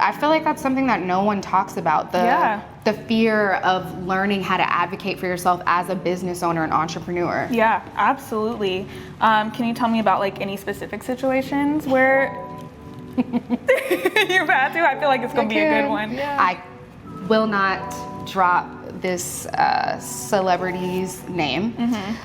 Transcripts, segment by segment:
I feel like that's something that no one talks about, the fear of learning how to advocate for yourself as a business owner and entrepreneur. Yeah, absolutely. Can you tell me about like any specific situations where you've had to? I feel like it's gonna be a good one. Yeah. I will not drop this celebrity's name.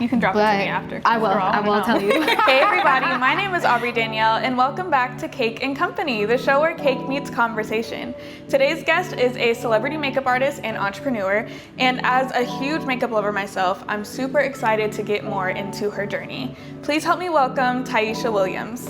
You can drop it to me after. I will tell you. Hey everybody, my name is Aubree Danielle and welcome back to Cake and Company, the show where cake meets conversation. Today's guest is a celebrity makeup artist and entrepreneur, and as a huge makeup lover myself, I'm super excited to get more into her journey. Please help me welcome Tiesha Williams.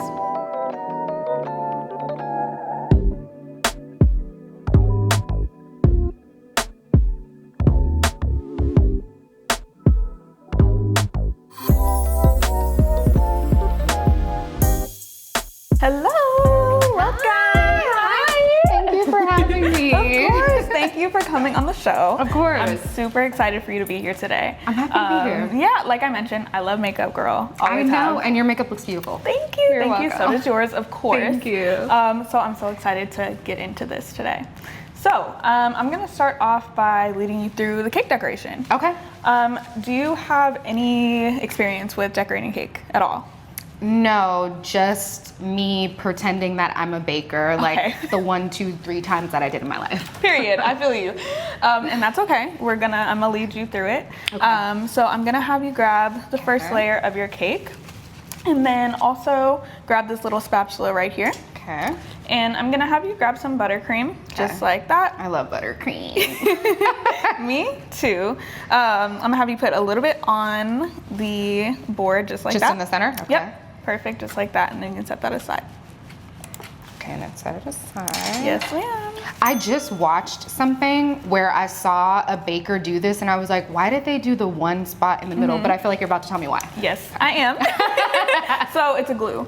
Hello, welcome. Hi. Thank you for having me. Of course, thank you for coming on the show. Of course. I'm super excited for you to be here today. I'm happy to be here. Yeah, like I mentioned, I love makeup, girl. I know, and your makeup looks beautiful. Thank you. You're Thank you. welcome. So does yours, of course. Thank you. So I'm so excited to get into this today. So I'm gonna start off by leading you through the cake decoration. Okay. Do you have any experience with decorating cake at all? No, just me pretending that I'm a baker, like the 1, 2, 3 times that I did in my life. Period. I feel you. And that's okay. I'm gonna lead you through it. Okay. So I'm gonna have you grab the first layer of your cake, and then also grab this little spatula right here. Okay. And I'm gonna have you grab some buttercream, just like that. I love buttercream. Me too. I'm gonna have you put a little bit on the board, just like that. Just in the center? Okay. Yep. Perfect, just like that, and then you can set that aside. Okay, and then set it aside. Yes, ma'am. I just watched something where I saw a baker do this, and I was like, why did they do the one spot in the middle? But I feel like you're about to tell me why. Yes, I am. So it's a glue.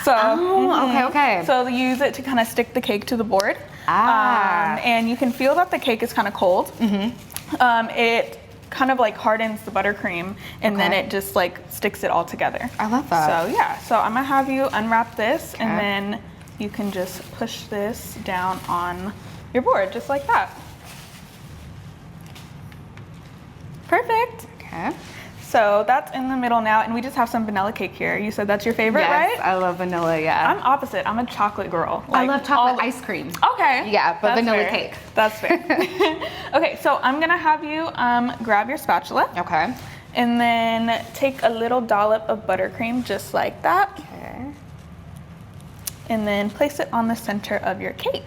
So okay. So you use it to kind of stick the cake to the board. And you can feel that the cake is kind of cold. It kind of like hardens the buttercream, and then it just like sticks it all together. I love that. So yeah, so I'm gonna have you unwrap this, and then you can just push this down on your board, just like that. Perfect. Okay. So that's in the middle now, and we just have some vanilla cake here. You said that's your favorite, right? I love vanilla, yeah. I'm opposite. I'm a chocolate girl. I love chocolate ice cream. Okay. Yeah, but That's vanilla fair. cake. That's fair. Okay, so I'm gonna have you grab your spatula. Okay. And then take a little dollop of buttercream, just like that. Okay. And then place it on the center of your cake.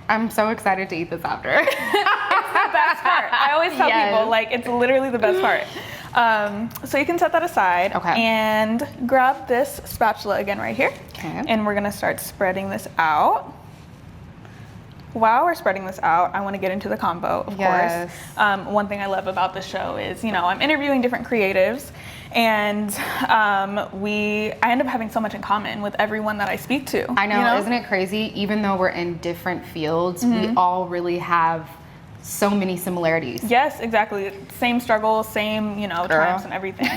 I'm so excited to eat this after. It's the best part. I always tell people, like, it's literally the best part. So you can set that aside. Okay. And grab this spatula again right here. Okay. And we're gonna start spreading this out. While we're spreading this out, I want to get into the combo, of course. One thing I love about the show is, I'm interviewing different creatives, and I end up having so much in common with everyone that I speak to. I know, isn't it crazy? Even though we're in different fields, we all really have so many similarities. Yes, exactly. Same struggles, same, triumphs and everything.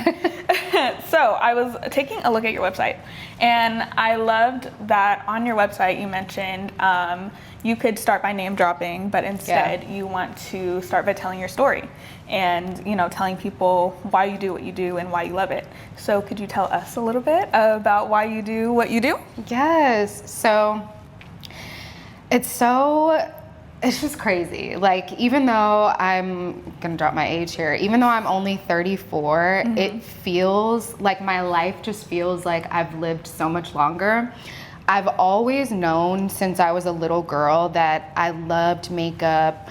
So I was taking a look at your website, and I loved that on your website you mentioned you could start by name dropping, but instead you want to start by telling your story and, telling people why you do what you do and why you love it. So could you tell us a little bit about why you do what you do? Yes. So it's just crazy. Like, even though I'm gonna drop my age here, even though I'm only 34, it feels like my life just feels like I've lived so much longer. I've always known since I was a little girl that I loved makeup.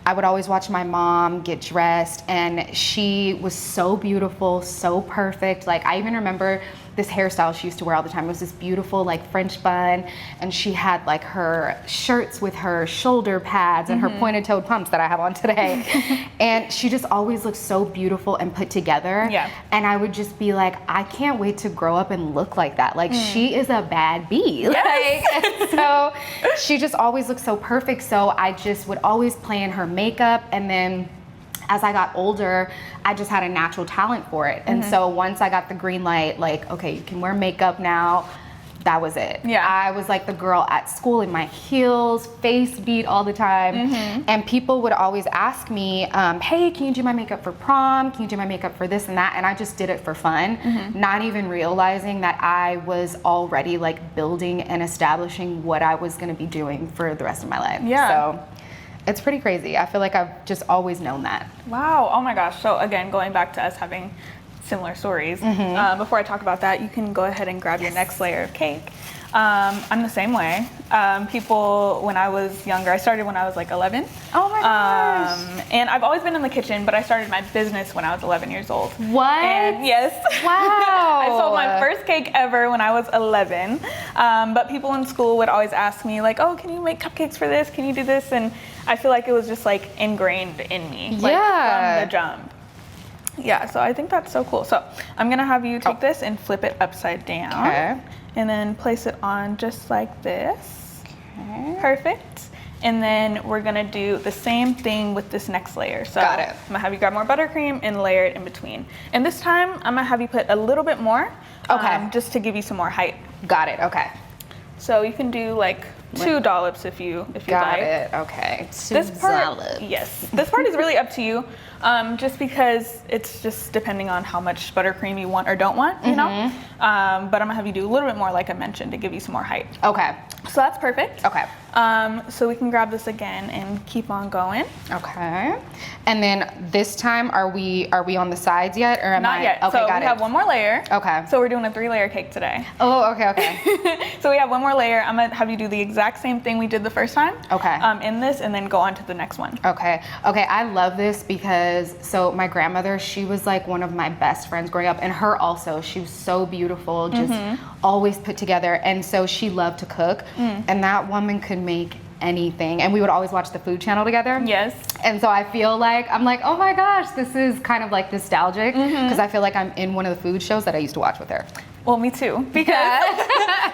I would always watch my mom get dressed, and she was so beautiful, so perfect. Like, I even remember this hairstyle she used to wear all the time. It was this beautiful like French bun, and she had like her shirts with her shoulder pads and her pointed toed pumps that I have on today. And she just always looked so beautiful and put together. Yeah. And I would just be like, I can't wait to grow up and look like that. Like, she is a bad bee. Yes. Like, so she just always looked so perfect. So I just would always play in her makeup, and then as I got older, I just had a natural talent for it. And so once I got the green light, like, okay, you can wear makeup now, that was it. Yeah. I was like the girl at school in my heels, face beat all the time. And people would always ask me, hey, can you do my makeup for prom? Can you do my makeup for this and that? And I just did it for fun, not even realizing that I was already like building and establishing what I was gonna be doing for the rest of my life. Yeah. So it's pretty crazy. I feel like I've just always known that. Wow. Oh my gosh. So again, going back to us having similar stories, before I talk about that, you can go ahead and grab your next layer of cake. I'm the same way. People, when I was younger, I started when I was like 11. Oh my gosh. And I've always been in the kitchen, but I started my business when I was 11 years old. What? And yes. Wow. I sold my first cake ever when I was 11. But people in school would always ask me like, oh, can you make cupcakes for this? Can you do this? And I feel like it was just like ingrained in me, like from the jump. Yeah, so I think that's so cool. So I'm gonna have you take this and flip it upside down. Okay. And then place it on just like this. Okay. Perfect. And then we're gonna do the same thing with this next layer. So Got it. I'm gonna have you grab more buttercream and layer it in between. And this time I'm gonna have you put a little bit more, just to give you some more height. Got it. Okay. So you can do like 2 dollops if you like. Got it. Okay. This part, yes. This part is really up to you, just because it's just depending on how much buttercream you want or don't want, you know. But I'm gonna have you do a little bit more, like I mentioned, to give you some more height. Okay. So that's perfect. Okay. So we can grab this again and keep on going. Okay. And then this time, are we on the sides yet, or am I? Not yet. Okay, so got we it. have one more layer. Okay. So we're doing a 3-layer cake today. Oh, okay, okay. So we have one more layer. I'm gonna have you do the exact same thing we did the first time. Okay. In this, and then go on to the next one. Okay. Okay. I love this because so my grandmother, she was like one of my best friends growing up, and her also. She was so beautiful, just always put together, and so she loved to cook, and that woman could make anything, and we would always watch the Food Channel together. Yes. And so I feel like I'm like, oh my gosh, this is kind of like nostalgic because I feel like I'm in one of the food shows that I used to watch with her. Well, me too, because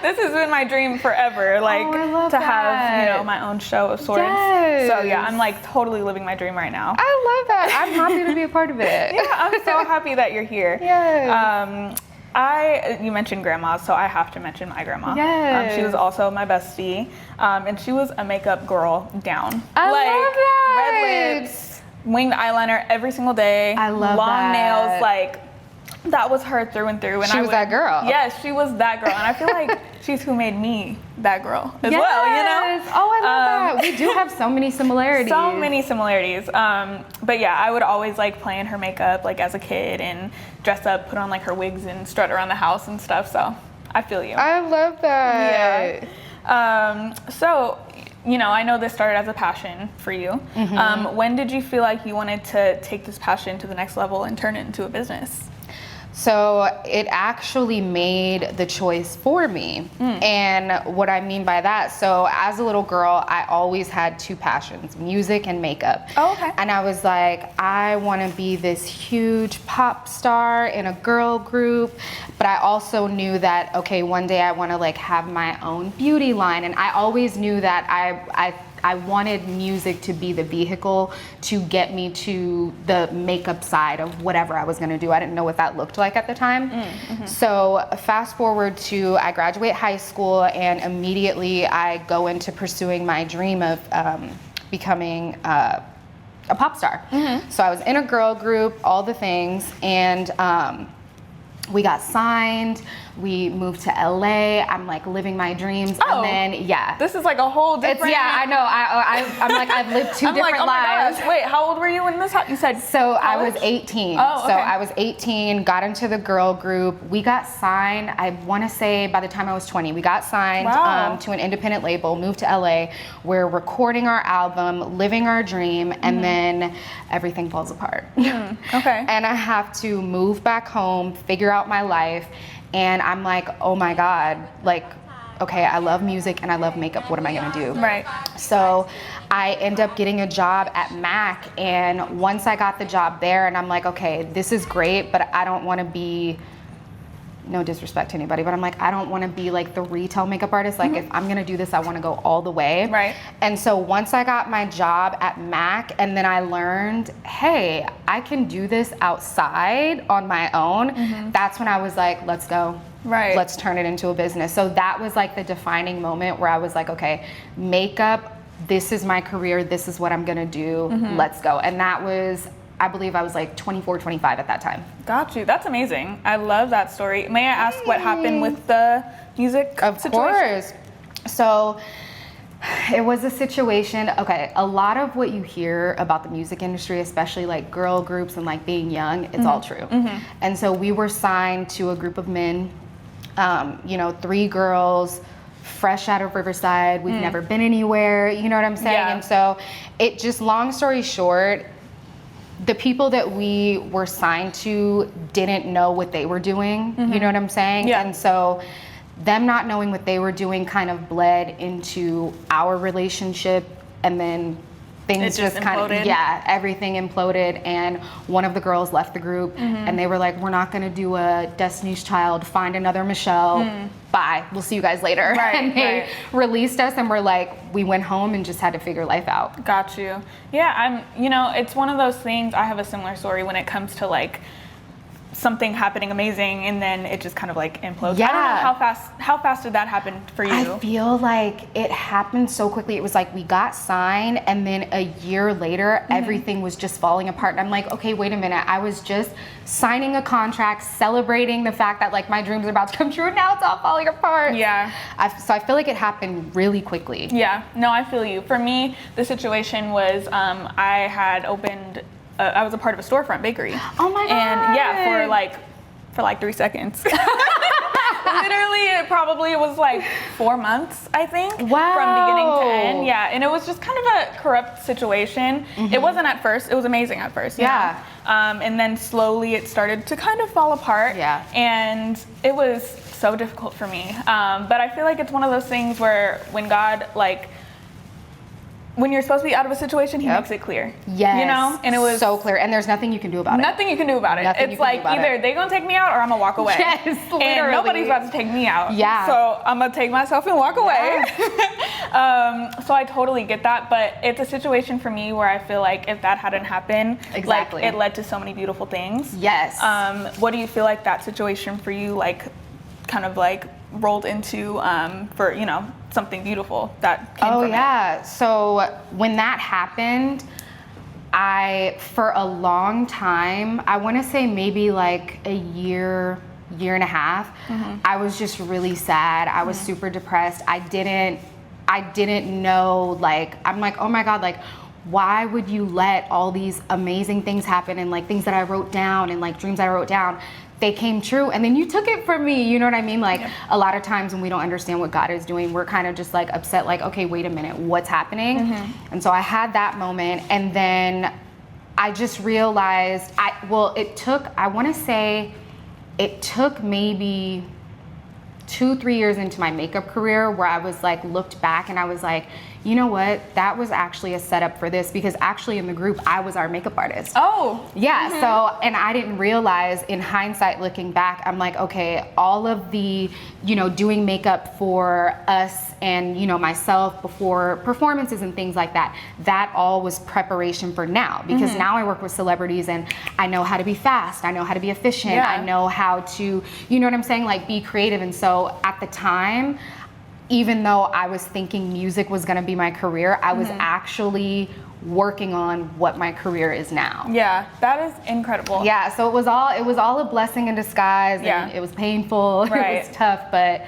this has been my dream forever, like to have, you know, my own show of sorts. Yes. So yeah, I'm like totally living my dream right now. I love that. I'm happy to be a part of it. Yeah, I'm so happy that you're here. Yes. You mentioned grandma, so I have to mention my grandma. Yes. She was also my bestie, and she was a makeup girl down. I like, love that. Red lips, winged eyeliner every single day. I love long that. nails, like. That was her through and through. And she was that girl. Yes, she was that girl. And I feel like she's who made me that girl as well, you know? Oh, I love that. We do have so many similarities. So many similarities. But yeah, I would always like play in her makeup like as a kid and dress up, put on like her wigs and strut around the house and stuff. So I feel you. I love that. Yeah. So, you know, I know this started as a passion for you. When did you feel like you wanted to take this passion to the next level and turn it into a business? So it actually made the choice for me. And what I mean by that, so as a little girl, I always had 2 passions, music and makeup. Oh, okay. And I was like, I want to be this huge pop star in a girl group. But I also knew that, okay, one day I want to like have my own beauty line. And I always knew that I wanted music to be the vehicle to get me to the makeup side of whatever I was gonna do. I didn't know what that looked like at the time. So fast forward to I graduate high school, and immediately I go into pursuing my dream of becoming a pop star. So I was in a girl group, all the things, and we got signed. We moved to LA. I'm like living my dreams, and then this is like a whole different. I know. I'm like I've lived 2 different like, oh lives. My gosh. Wait, how old were you when this happened? You said so. College? I was 18. Oh, okay. So I was 18. Got into the girl group. We got signed. I want to say by the time I was 20, we got signed to an independent label. Moved to LA. We're recording our album, living our dream, and then everything falls apart. Okay. And I have to move back home, figure out my life. And I'm like, oh my God, like, okay, I love music and I love makeup. What am I gonna do? Right. So I end up getting a job at MAC. And once I got the job there, and I'm like, okay, this is great, but I don't wanna be, no disrespect to anybody, but I'm like, I don't wanna be like the retail makeup artist. Like if I'm gonna do this, I wanna go all the way. Right. And so once I got my job at MAC, and then I learned, hey, I can do this outside on my own. That's when I was like, let's go. Right. Let's turn it into a business. So that was like the defining moment where I was like, okay, makeup, this is my career, this is what I'm gonna do, let's go. And that was, I believe I was like 24, 25 at that time. Got you. That's amazing. I love that story. May I ask what happened with the music situation? Of course. So it was a situation, okay, a lot of what you hear about the music industry, especially like girl groups and like being young, it's all true. And so we were signed to a group of men, 3 girls, fresh out of Riverside. We've never been anywhere, you know what I'm saying? Yeah. And so it just, long story short, the people that we were signed to didn't know what they were doing, you know what I'm saying? Yeah. And so them not knowing what they were doing kind of bled into our relationship, and then things It just kind imploded? of, everything imploded, and one of the girls left the group, and they were like, we're not gonna do a Destiny's Child, find another Michelle, bye, we'll see you guys later. Right, And they released us, and we're like, we went home and just had to figure life out. Got you. Yeah, it's one of those things, I have a similar story when it comes to like something happening amazing and then it just kind of like implodes. Yeah. I don't know how fast did that happen for you? I feel like it happened so quickly. It was like we got signed, and then a year later, everything was just falling apart. And I'm like, okay, wait a minute. I was just signing a contract, celebrating the fact that like my dreams are about to come true, and now it's all falling apart. Yeah. So I feel like it happened really quickly. Yeah, no, I feel you. For me, the situation was I had opened, I was a part of a storefront bakery. Oh my God. And yeah, for like 3 seconds. Literally, it was like 4 months, I think. Wow. From beginning to end. Yeah, and it was just kind of a corrupt situation. It wasn't at first. It was amazing at first. you know? And then slowly it started to kind of fall apart. Yeah. And it was so difficult for me. But I feel like it's one of those things where when God, like, when you're supposed to be out of a situation, he makes it clear. Yes. You know? And it was so clear. And there's nothing you can do about it. nothing you can do about it. Nothing you It's can do like about either it. they're gonna take me out or I'm gonna walk away. Yes, literally. And nobody's about to take me out. Yeah. So I'm gonna take myself and walk away. So I totally get that, but it's a situation for me where I feel like if that hadn't happened, Exactly. like it led to so many beautiful things. Yes. What do you feel like that situation for you, like, kind of like rolled into for something beautiful that came from it? So when that happened, for a long time, I want to say maybe like a year and a half, I was just really sad. I was super depressed. I didn't know, like, I'm like, oh my God, like, why would you let all these amazing things happen, and like things that I wrote down and like dreams I wrote down, they came true, and then you took it from me, you know what I mean? Like, a lot of times when we don't understand what God is doing, we're kind of just like upset, like, okay, wait a minute, what's happening? And so I had that moment, and then I just realized, it took maybe 2-3 years into my makeup career where I was like, looked back and I was like, you know what, that was actually a setup for this, because actually in the group, I was our makeup artist. Oh. Yeah, so, and I didn't realize, in hindsight looking back, I'm like, okay, all of the, doing makeup for us and, myself before performances and things like that, that all was preparation for now, because now I work with celebrities and I know how to be fast, I know how to be efficient, I know how to, you know what I'm saying, like, be creative. And so at the time, even though I was thinking music was gonna be my career, I was actually working on what my career is now. Yeah, that is incredible. Yeah, so it was all a blessing in disguise, and it was painful, Right. it was tough, but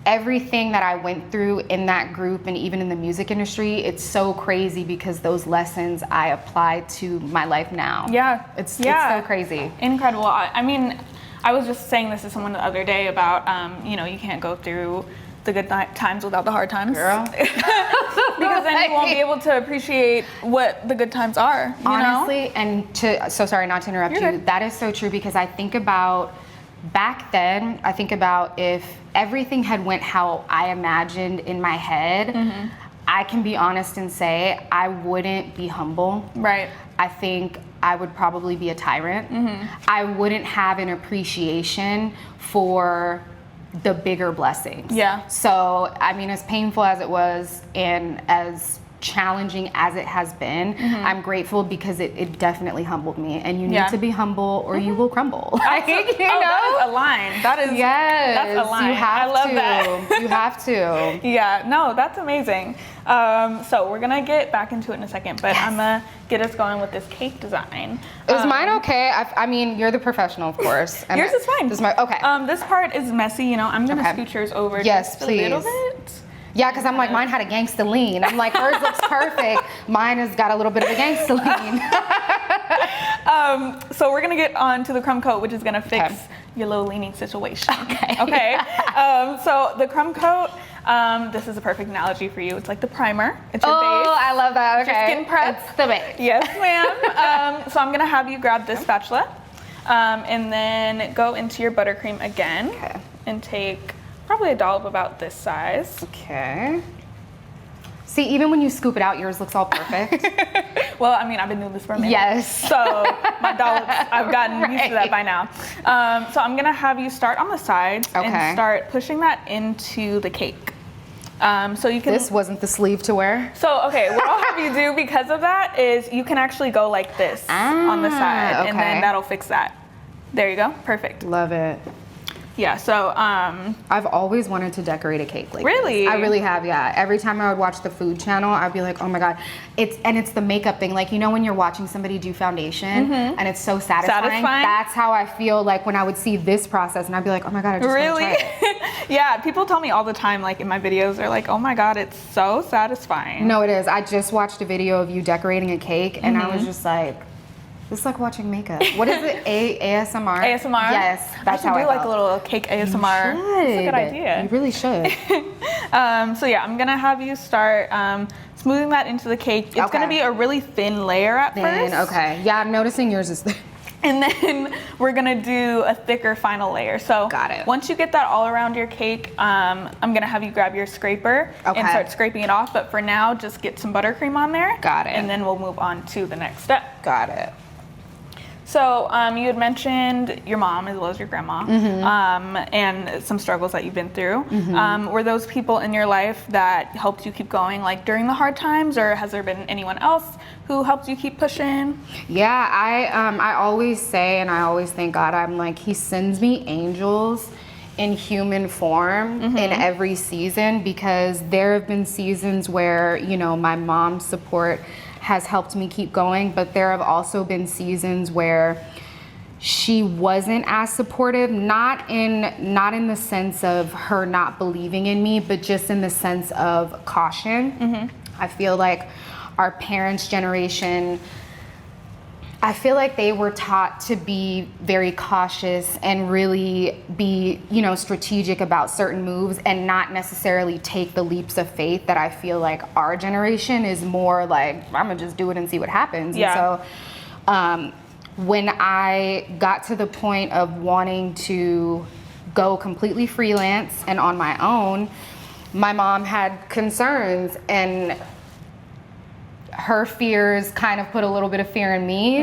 everything that I went through in that group and even in the music industry, it's so crazy because those lessons I apply to my life now. Yeah. It's so crazy. Incredible. I mean, I was just saying this to someone the other day about, you can't go through the good times without the hard times. Girl. Because then you won't be able to appreciate what the good times are, Honestly, and so sorry not to interrupt you, that is so true, because I think about back then, I think about if everything had went how I imagined in my head, I can be honest and say I wouldn't be humble. Right. I think I would probably be a tyrant. I wouldn't have an appreciation for the bigger blessings. Yeah. So, I mean, as painful as it was and as challenging as it has been, I'm grateful because it definitely humbled me. And you need to be humble or you will crumble. Like, you know? That is a line. That is, yes, that's a line. You have I love to. that. You have to. Yeah, no, that's amazing. So we're gonna get back into it in a second, but I'm gonna get us going with this cake design. Is mine okay? I mean, you're the professional, of course. And yours is fine. This is my, okay. This part is messy, you know. I'm gonna scoot yours over just a little bit. Yeah, because I'm like, mine had a gangsta lean. I'm like, hers looks perfect. Mine has got a little bit of a gangsta lean. So we're gonna get on to the crumb coat, which is gonna fix your little leaning situation. Okay. Okay. So the crumb coat, this is a perfect analogy for you. It's like the primer. It's your base. Oh, I love that. Okay. Your skin prep. It's the base. Yes, ma'am. So I'm gonna have you grab this spatula, and then go into your buttercream again, and take probably a dollop about this size. Okay. See, even when you scoop it out, yours looks all perfect. Well, I mean, I've been doing this for a minute. Yes. So my dollops, I've gotten used to that by now. So I'm gonna have you start on the sides and start pushing that into the cake. So you can. This wasn't the sleeve to wear. So okay, what I'll have you do because of that is you can actually go like this on the side, and then that'll fix that. There you go. Perfect. Love it. Yeah, so I've always wanted to decorate a cake like Really? this. I really have, yeah. Every time I would watch the food channel, I'd be like, oh my God. It's the makeup thing. Like, you know when you're watching somebody do foundation and it's so satisfying? That's how I feel like when I would see this process and I'd be like, oh my God, I just want to try it. Yeah, people tell me all the time, like in my videos, they're like, oh my God, it's so satisfying. No, it is. I just watched a video of you decorating a cake and I was just like, it's like watching makeup. What is it? ASMR? ASMR? Yes, that's how I do felt. like a little cake ASMR. You should. That's a good idea. You really should. So yeah, I'm gonna have you start smoothing that into the cake. It's gonna be a really thin layer at first. Okay. Yeah, I'm noticing yours is thin. And then we're gonna do a thicker final layer. So once you get that all around your cake, I'm gonna have you grab your scraper and start scraping it off. But for now, just get some buttercream on there. Got it. And then we'll move on to the next step. Got it. So you had mentioned your mom as well as your grandma and some struggles that you've been through. Were those people in your life that helped you keep going like during the hard times, or has there been anyone else who helped you keep pushing? Yeah, I always say, and I always thank God, I'm like, he sends me angels in human form in every season, because there have been seasons where, you know, my mom's support has helped me keep going, but there have also been seasons where she wasn't as supportive, not in the sense of her not believing in me, but just in the sense of caution. I feel like our parents' generation, I feel like they were taught to be very cautious and really be, you know, strategic about certain moves and not necessarily take the leaps of faith that I feel like our generation is more like, I'm gonna just do it and see what happens. Yeah. And so when I got to the point of wanting to go completely freelance and on my own, my mom had concerns, and her fears kind of put a little bit of fear in me.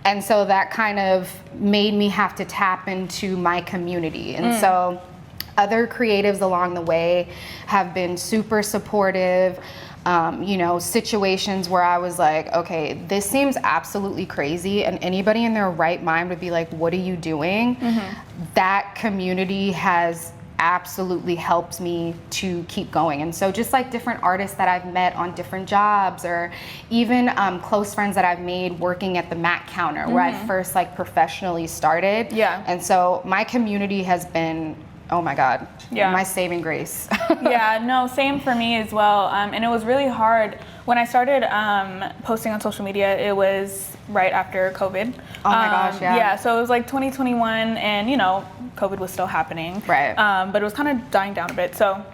And so that kind of made me have to tap into my community. And so other creatives along the way have been super supportive. You know, situations where I was like, okay, this seems absolutely crazy, and anybody in their right mind would be like, what are you doing? That community has absolutely helped me to keep going. And so just like different artists that I've met on different jobs, or even close friends that I've made working at the Mac counter where I first like professionally started. And so my community has been, oh my God, my saving grace. Yeah, no, same for me as well. And it was really hard when I started posting on social media. It was right after COVID. Oh my gosh, yeah. Yeah, so it was like 2021, and you know, COVID was still happening. Right. But it was kind of dying down a bit. So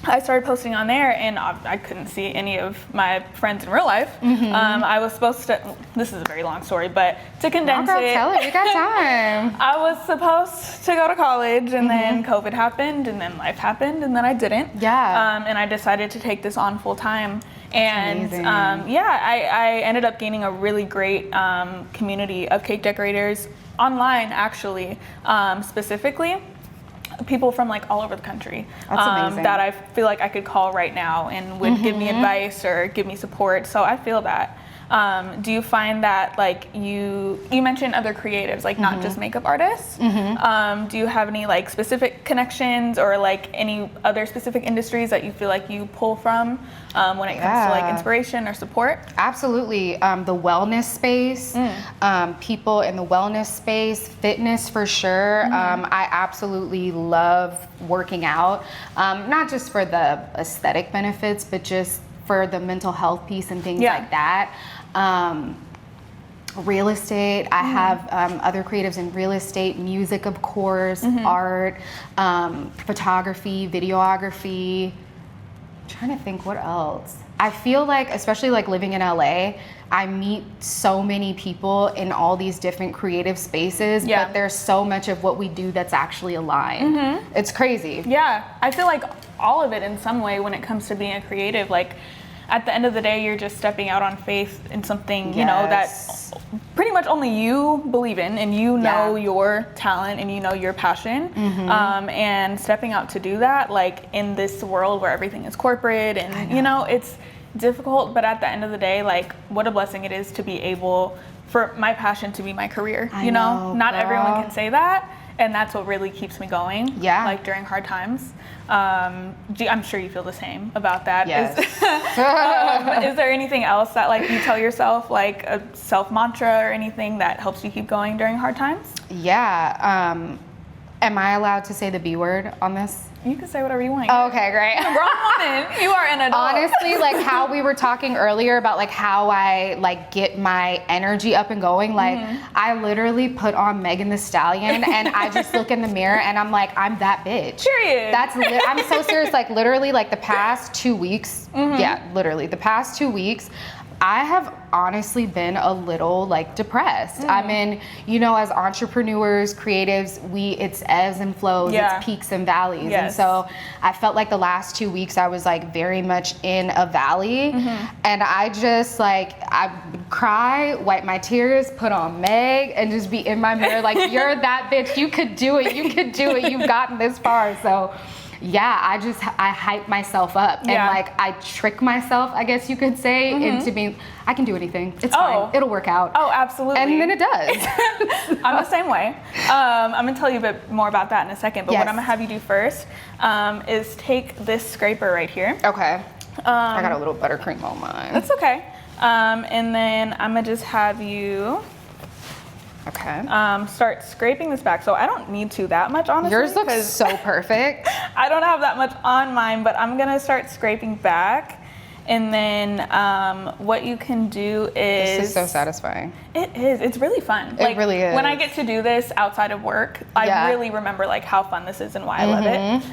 I started posting on there, and I couldn't see any of my friends in real life. I was supposed to, this is a very long story, but to condense it. Tell it, we got time. I was supposed to go to college, and then COVID happened, and then life happened, and then I didn't. Yeah. And I decided to take this on full time. And amazing. I ended up gaining a really great community of cake decorators online, actually, specifically. people from like all over the country. That's amazing. That I feel like I could call right now and would give me advice or give me support. So I feel that. Do you find that like you mentioned other creatives, like not just makeup artists? Do you have any like specific connections or like any other specific industries that you feel like you pull from when it comes to like inspiration or support? Absolutely. The wellness space, people in the wellness space, fitness for sure. I absolutely love working out, not just for the aesthetic benefits, but just for the mental health piece and things like that. Real estate, I have other creatives in real estate, music of course, art, photography, videography. I'm trying to think what else. I feel like, especially like living in LA, I meet so many people in all these different creative spaces, but there's so much of what we do that's actually aligned. It's crazy. Yeah, I feel like all of it in some way when it comes to being a creative, like at the end of the day, you're just stepping out on faith in something, you know, that pretty much only you believe in, and you know your talent and you know your passion, and stepping out to do that, like in this world where everything is corporate and, you know, it's difficult, but at the end of the day, like what a blessing it is to be able for my passion to be my career. You know, not everyone can say that. And that's what really keeps me going, like during hard times. I'm sure you feel the same about that. Yes. Is there anything else that like you tell yourself, like a self mantra or anything that helps you keep going during hard times? Yeah. Am I allowed to say the B word on this? You can say whatever you want. Oh, okay, great. Grown woman, you are an adult. Honestly, like how we were talking earlier about like how I like get my energy up and going. Like I literally put on Megan Thee Stallion and I just look in the mirror and I'm like, I'm that bitch. Period. I'm so serious. Like literally like the past 2 weeks. Yeah, literally the past 2 weeks. I have honestly been a little like depressed. I mean, you know, as entrepreneurs, creatives, it's ebbs and flows, it's peaks and valleys. And so I felt like the last 2 weeks I was like very much in a valley, and I just like, I would cry, wipe my tears, put on Meg, and just be in my mirror like, you're that bitch, you could do it, you've gotten this far. So yeah, I hype myself up and like I trick myself, I guess you could say, into being, I can do anything. It's fine. It'll work out. Oh, absolutely. And then it does. I'm the same way. I'm gonna tell you a bit more about that in a second, but what I'm gonna have you do first is take this scraper right here. Okay. I got a little buttercream on mine. That's okay. And then I'm gonna just have you start scraping this back. So I don't need to that much, honestly. Yours looks so perfect. I don't have that much on mine, but I'm gonna start scraping back. And then what you can do is... This is so satisfying. It is. It's really fun. It really is. When I get to do this outside of work, I really remember like how fun this is and why I love it.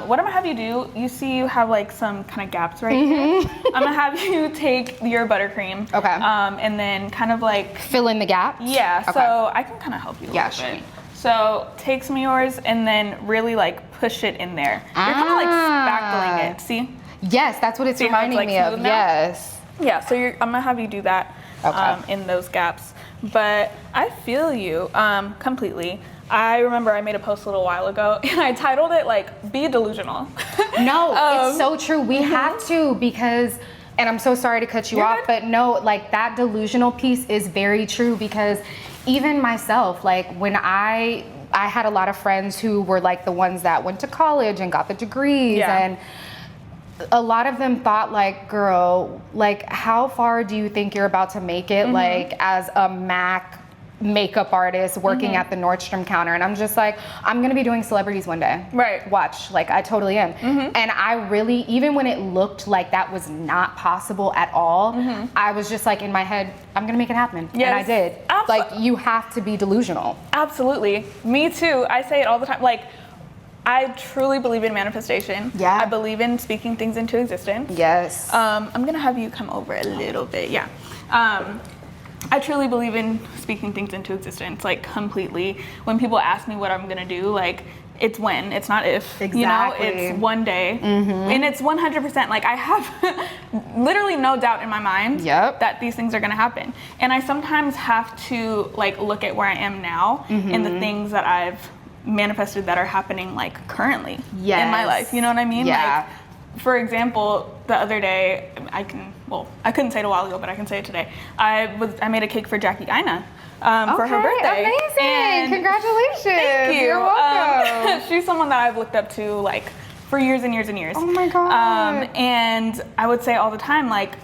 What I'm gonna have you do, you see you have like some kind of gaps right here. I'm gonna have you take your buttercream. Okay. And then kind of like... Fill in the gaps? Yeah. Okay. So I can kind of help you a little bit. So take some of yours and then really like push it in there. You're kind of like spackling it. See? Yes, that's what it's reminding me of. Yes. Yeah, so I'm gonna have you do that in those gaps. But I feel you completely. I remember I made a post a little while ago and I titled it like, be delusional. No, it's so true. We have to, because, and I'm so sorry to cut you off, but no, like that delusional piece is very true, because even myself, like when I had a lot of friends who were like the ones that went to college and got the degrees, and a lot of them thought like, girl, like how far do you think you're about to make it, like as a MAC makeup artist working at the Nordstrom counter? And I'm just like, I'm gonna be doing celebrities one day. Right. Watch, like I totally am. And I really, even when it looked like that was not possible at all, I was just like in my head, I'm gonna make it happen. And I did. Like you have to be delusional. Absolutely. Me too. I say it all the time. Like, I truly believe in manifestation. Yeah. I believe in speaking things into existence. Yes. I'm gonna have you come over a little bit. Yeah. I truly believe in speaking things into existence, like completely. When people ask me what I'm gonna do, like it's when, it's not if. Exactly. You know, it's one day. And it's 100%. Like I have literally no doubt in my mind that these things are gonna happen. And I sometimes have to like look at where I am now and the things that I've manifested that are happening like currently Yes. in my life. You know what I mean? Yeah. Like, for example, the other day, I couldn't say it a while ago, but I can say it today. I made a cake for Jackie Aina for her birthday. Amazing! And congratulations! thank you. You're welcome. She's someone that I've looked up to like for years and years and years. Oh my God. And I would say all the time, like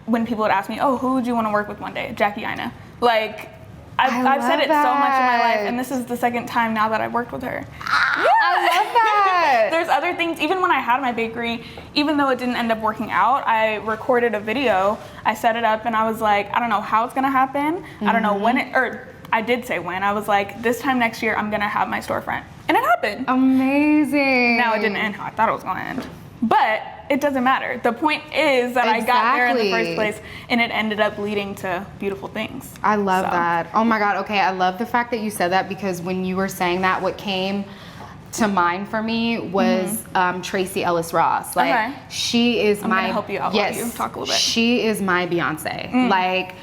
when people would ask me, "Oh, who would you want to work with one day?" Jackie Aina. Like, I've said it so much in my life, and this is the second time now that I've worked with her. I love that. There's other things, even when I had my bakery, even though it didn't end up working out, I recorded a video, I set it up, and I was like, I don't know how it's gonna happen. I don't know when I did say when. I was like, this time next year, I'm gonna have my storefront. And it happened. Amazing. Now it didn't end how I thought it was gonna end. But it doesn't matter. The point is that I got there in the first place, and it ended up leading to beautiful things. I love that. Oh my God. Okay, I love the fact that you said that, because when you were saying that, what came to mind for me was Tracy Ellis Ross. Like, she is I'm gonna help you out while you talk a little bit. She is my Beyonce. Like,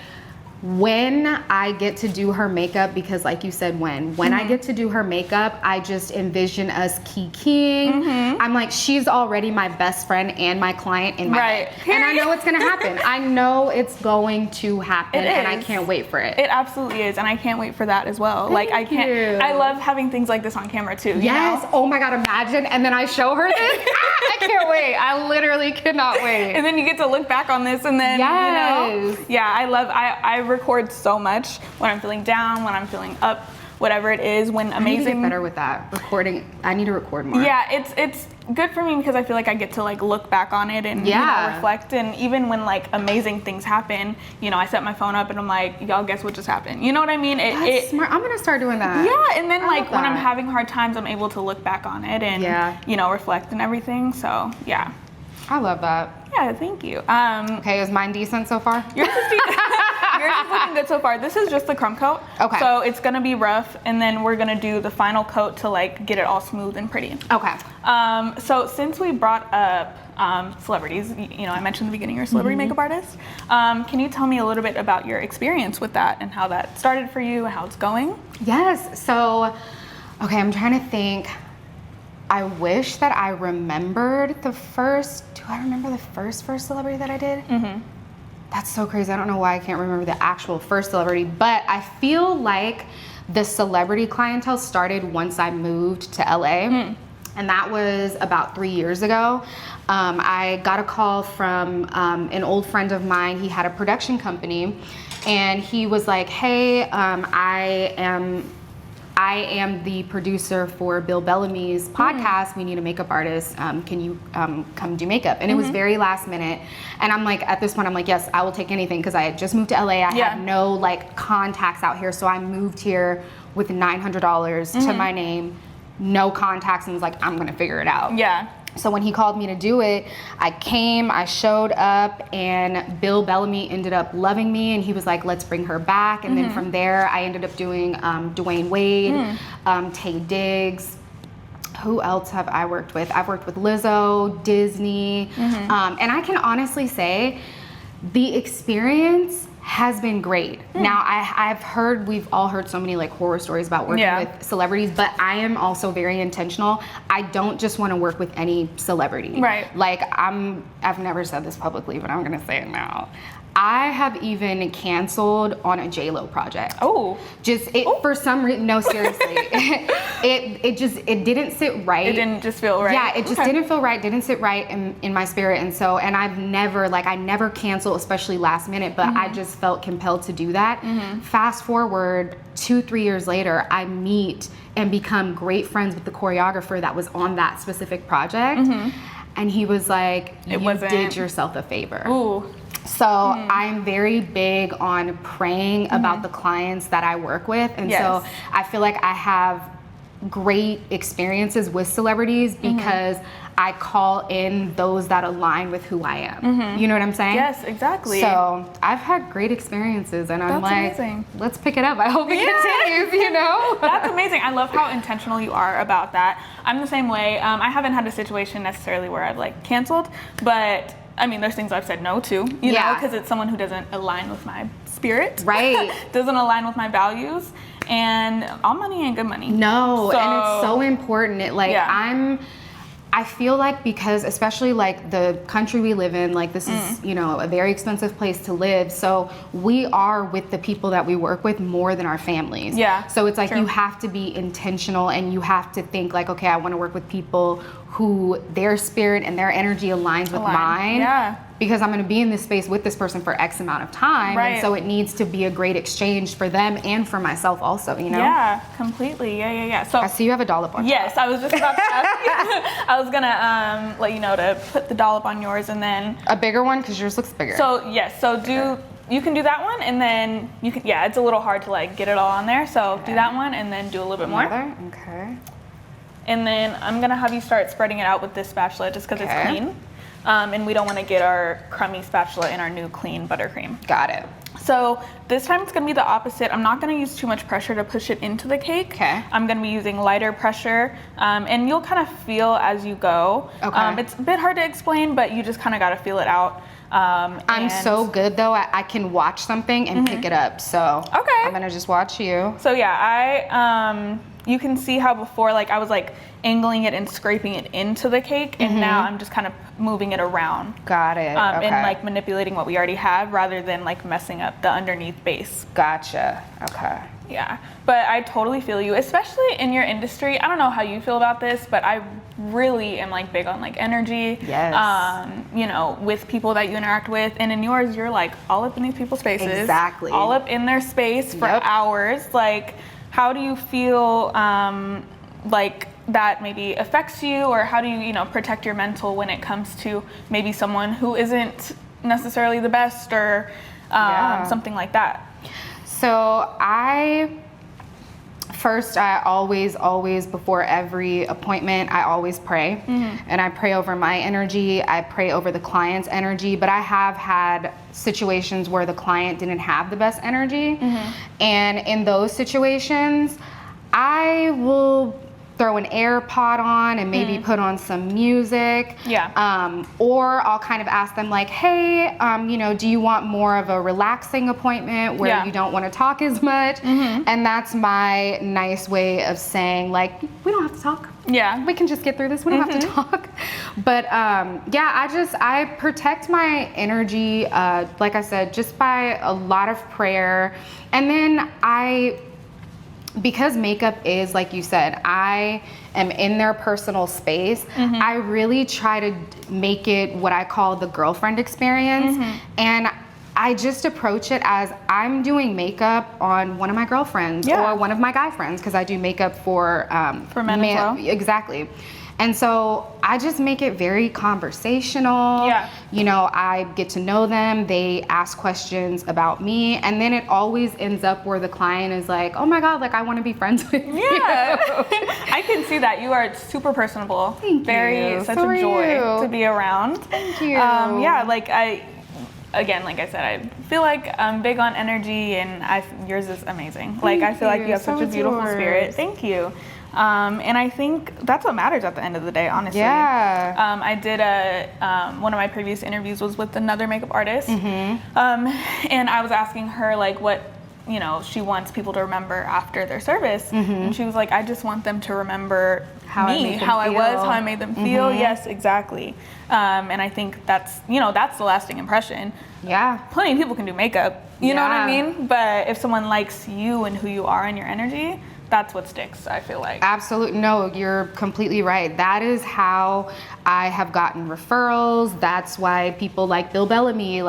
when I get to do her makeup, because like you said, when I get to do her makeup, I just envision us kikiing. I'm like, she's already my best friend and my client in my head. And I know it's gonna happen. I know it's going to happen, and I can't wait for it. It absolutely is, and I can't wait for that as well. Like, I love having things like this on camera too. Yes. You know? Oh my God, imagine. And then I show her this. I can't wait. I literally cannot wait. And then you get to look back on this, and then, you know, yeah, I record so much when I'm feeling down, when I'm feeling up, whatever it is, when amazing. I need to get better with that. Recording, I need to record more. Yeah, it's good for me because I feel like I get to like look back on it and you know, reflect. And even when like amazing things happen, you know, I set my phone up and I'm like, y'all guess what just happened? You know what I mean? That's smart. I'm gonna start doing that. Yeah, and then like when I'm having hard times, I'm able to look back on it and you know, reflect and everything. So yeah. I love that. Yeah, thank you. Okay, is mine decent so far? Yours is decent. Yours is looking good so far. This is just the crumb coat. Okay. So it's gonna be rough, and then we're gonna do the final coat to like get it all smooth and pretty. Okay. So since we brought up celebrities, you know, I mentioned in the beginning you're a celebrity makeup artist. Can you tell me a little bit about your experience with that and how that started for you, how it's going? Yes. So, okay, I'm trying to think. I wish that I remembered the first. Do I remember the first celebrity that I did? That's so crazy. I don't know why I can't remember the actual first celebrity, but I feel like the celebrity clientele started once I moved to LA. And that was about 3 years ago. I got a call from an old friend of mine. He had a production company, and he was like, hey, I am the producer for Bill Bellamy's podcast. We need a makeup artist. Can you come do makeup? And it was very last minute. And I'm like, at this point, I'm like, yes, I will take anything, because I had just moved to LA. I had no like contacts out here. So I moved here with $900 to my name, no contacts, and was like, I'm gonna figure it out. Yeah. So when he called me to do it, I came, I showed up, and Bill Bellamy ended up loving me, and he was like, let's bring her back. And then from there, I ended up doing Dwayne Wade, Tay Diggs. Who else have I worked with? I've worked with Lizzo, Disney, and I can honestly say the experience has been great. Now, we've all heard so many like horror stories about working with celebrities, but I am also very intentional. I don't just want to work with any celebrity. Right. Like, I've never said this publicly, but I'm gonna say it now. I have even canceled on a J-Lo project. Oh. For some reason, no, seriously. it didn't sit right. It didn't just feel right. Yeah, it just didn't feel right, didn't sit right in my spirit. And I've never, I never cancel, especially last minute, but I just felt compelled to do that. Fast forward 2-3 years later, I meet and become great friends with the choreographer that was on that specific project. And he was like, you did yourself a favor. Ooh. So I'm very big on praying about the clients that I work with. And so I feel like I have great experiences with celebrities because I call in those that align with who I am. You know what I'm saying? Yes, exactly. So I've had great experiences, and I'm amazing. Let's pick it up. I hope it continues, you know? That's amazing. I love how intentional you are about that. I'm the same way. I haven't had a situation necessarily where I've canceled, but I mean, there's things I've said no to, you know, because it's someone who doesn't align with my spirit. Right. Doesn't align with my values. and all money ain't good money. No, and it's so important. I feel like, because especially like the country we live in, like this is, you know, a very expensive place to live. So we are with the people that we work with more than our families. Yeah. So it's like True. you have to be intentional, and you have to think like, okay, I want to work with people who their spirit and their energy aligns with mine. Yeah. Because I'm going to be in this space with this person for X amount of time. Right. And so it needs to be a great exchange for them and for myself also, you know? Yeah, completely. Yeah. So I see you have a dollop on. Yes, I was just about to ask you. I was gonna let you know to put the dollop on yours, and then A bigger one, because yours looks bigger. so yes, so you can do that one, and then you can, yeah, it's a little hard to like get it all on there, so do that one and then do a little bit more. Another? Okay. And then I'm gonna have you start spreading it out with this spatula just because it's clean. And we don't want to get our crummy spatula in our new clean buttercream. Got it. So this time it's going to be the opposite. I'm not going to use too much pressure to push it into the cake. Okay. I'm going to be using lighter pressure, and you'll kind of feel as you go. Okay. It's a bit hard to explain, but you just kind of got to feel it out. I'm so good though. I can watch something and pick it up. So Okay. I'm gonna just watch you. So yeah, you can see how before, like I was like angling it and scraping it into the cake, and now I'm just kind of moving it around. Got it. Okay. And like manipulating what we already have rather than like messing up the underneath base. Gotcha. Okay. Yeah, but I totally feel you, especially in your industry. I don't know how you feel about this, but I really am like big on like energy. Yes. You know, with people that you interact with, and in yours, you're like all up in these people's faces. Exactly. All up in their space for hours. Like, how do you feel like that maybe affects you, or how do you, protect your mental when it comes to maybe someone who isn't necessarily the best, or something like that? So I always, before every appointment, I always pray. And I pray over my energy, I pray over the client's energy, but I have had situations where the client didn't have the best energy. And in those situations, I will throw an AirPod on and maybe put on some music. Or I'll kind of ask them like, hey, do you want more of a relaxing appointment where you don't want to talk as much? And that's my nice way of saying like, we don't have to talk. We can just get through this. We don't have to talk. But I protect my energy, like I said, just by a lot of prayer. And then because makeup is, like you said, I am in their personal space, I really try to make it what I call the girlfriend experience. And I just approach it as I'm doing makeup on one of my girlfriends or one of my guy friends, because I do makeup for men as well. Exactly. And so I just make it very conversational. I get to know them. They ask questions about me. And then it always ends up where the client is like, oh my God, like I want to be friends with you. I can see that. You are super personable. Thank you. Such a joy to be around. Thank you. Like I said, I feel like I'm big on energy, and yours is amazing. Like, I feel like you have such a beautiful spirit. Thank you. And I think that's what matters at the end of the day, honestly. I did one of my previous interviews was with another makeup artist. And I was asking her like what, she wants people to remember after their service. And she was like, I just want them to remember how I was, how I made them feel. Yes, exactly. And I think that's the lasting impression. Plenty of people can do makeup, you know what I mean? But if someone likes you and who you are and your energy, that's what sticks, I feel like. Absolutely. No, you're completely right. That is how I have gotten referrals. That's why people like Bill Bellamy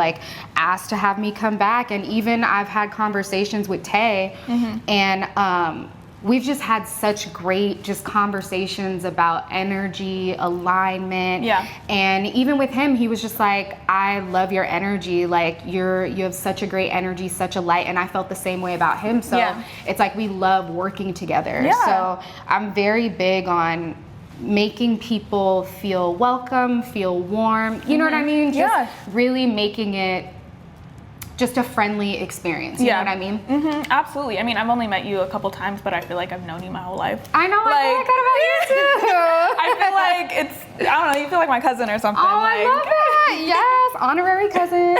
asked to have me come back. And even I've had conversations with Tay, and we've just had such great conversations about energy, alignment. And even with him, he was just like, I love your energy. Like you have such a great energy, such a light. And I felt the same way about him. So it's like we love working together. So I'm very big on making people feel welcome, feel warm. You know what I mean? Just really making it just a friendly experience. You know what I mean? Absolutely. I mean, I've only met you a couple times, but I feel like I've known you my whole life. I know. I feel like that about you too. I feel like I don't know, you feel like my cousin or something. Oh, I love that. Yes, honorary cousin.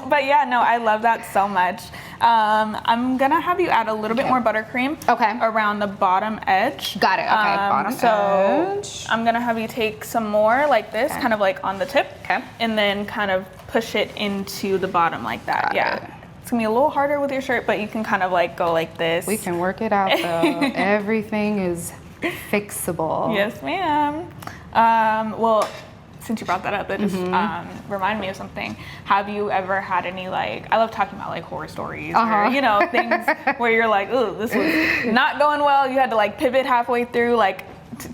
But yeah, no, I love that so much. I'm gonna have you add a little bit more buttercream around the bottom edge. Got it. Okay, bottom edge. I'm gonna have you take some more like this, kind of like on the tip, and then kind of push it into the bottom like that. Got it. It's gonna be a little harder with your shirt, but you can kind of like go like this. We can work it out though. Everything is fixable. Yes, ma'am. Well, since you brought that up, it just reminded me of something. Have you ever had any, like, I love talking about like horror stories or, you know, things where you're like, ooh, this was not going well. You had to like pivot halfway through. Like,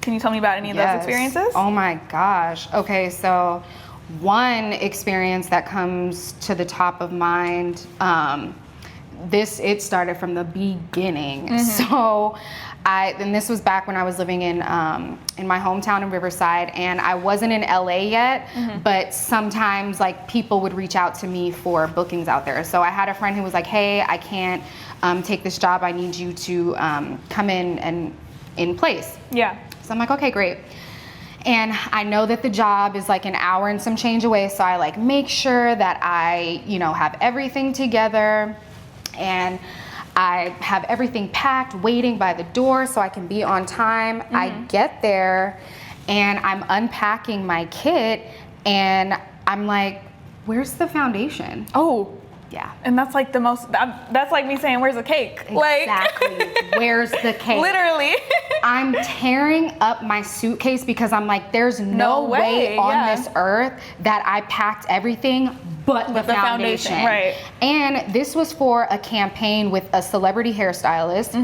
can you tell me about any of those experiences? Oh my gosh. Okay, so one experience that comes to the top of mind, it started from the beginning. So and this was back when I was living in my hometown in Riverside, and I wasn't in LA yet, but sometimes like people would reach out to me for bookings out there. So I had a friend who was like, hey, I can't take this job. I need you to come in and in place. Yeah. So I'm like, okay, great. And I know that the job is like an hour and some change away. So I like make sure that I, you know, have everything together, and I have everything packed, waiting by the door so I can be on time. I get there and I'm unpacking my kit and I'm like, where's the foundation? Oh. Yeah. And that's like the most, that's like me saying, where's the cake? Exactly. Where's the cake? Literally. I'm tearing up my suitcase because I'm like, there's no way on this earth that I packed everything but the foundation. Right. And this was for a campaign with a celebrity hairstylist.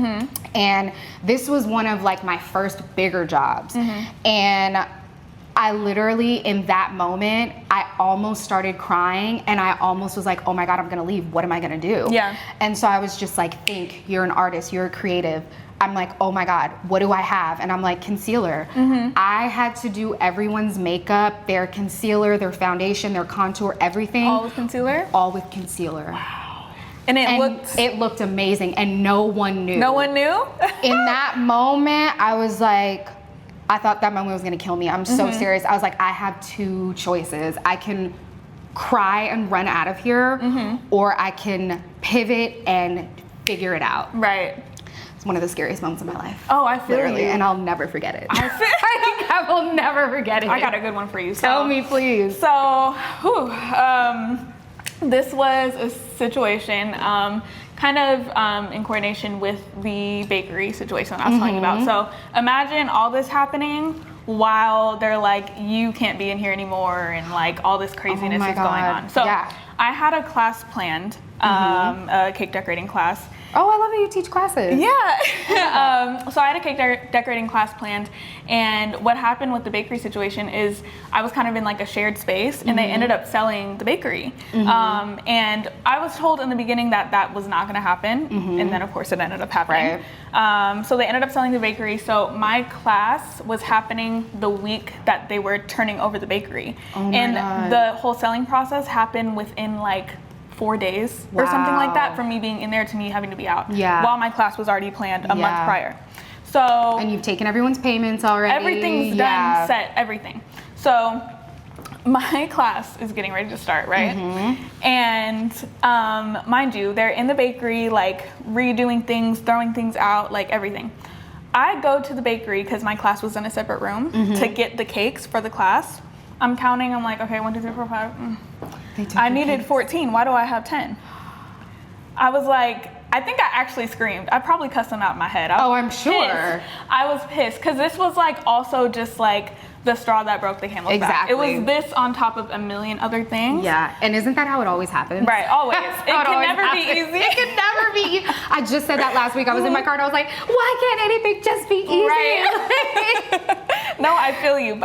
And this was one of like my first bigger jobs. And I literally, in that moment, I almost started crying and I almost was like, oh my God, I'm gonna leave. What am I gonna do? Yeah. And so I was just like, think, you're an artist, you're a creative. I'm like, oh my God, what do I have? And I'm like, concealer. I had to do everyone's makeup, their concealer, their foundation, their contour, everything. All with concealer? All with concealer. Wow. And it looked amazing and no one knew. No one knew? In that moment, I was like, I thought that moment was gonna kill me. I'm so serious. I was like, I have two choices. I can cry and run out of here, or I can pivot and figure it out. Right. It's one of the scariest moments of my life. Oh, I feel literally, you. and I'll never forget it. I will never forget it. I got a good one for you. Tell me, please. So, this was a situation, kind of in coordination with the bakery situation I was talking about. So imagine all this happening while they're like, you can't be in here anymore, and like all this craziness is going on. So I had a class planned, a cake decorating class. Oh, I love that you teach classes. Yeah. So I had a cake decorating class planned, and what happened with the bakery situation is I was kind of in like a shared space, and they ended up selling the bakery. And I was told in the beginning that that was not going to happen, and then of course it ended up happening. Right. So they ended up selling the bakery. So my class was happening the week that they were turning over the bakery, and the whole selling process happened within like 4 days or something like that, from me being in there to me having to be out. While my class was already planned a month prior. So and you've taken everyone's payments already. Everything's done, set, everything. So my class is getting ready to start, right? And mind you, they're in the bakery, like redoing things, throwing things out, like everything. I go to the bakery because my class was in a separate room to get the cakes for the class. I'm counting, I'm like, okay, 1, 2, 3, 4, 5. I needed 14. Why do I have 10? I was like, I think I actually screamed. I probably cussed them out in my head. I'm sure. Pissed. I was pissed because this was like also just like the straw that broke the camel's back. It was this on top of a million other things. Yeah, and isn't that how it always happens? Right, always. It can never be easy. It can never be easy. I just said that last week. I was in my car and I was like, why can't anything just be easy? Right. No, I feel you.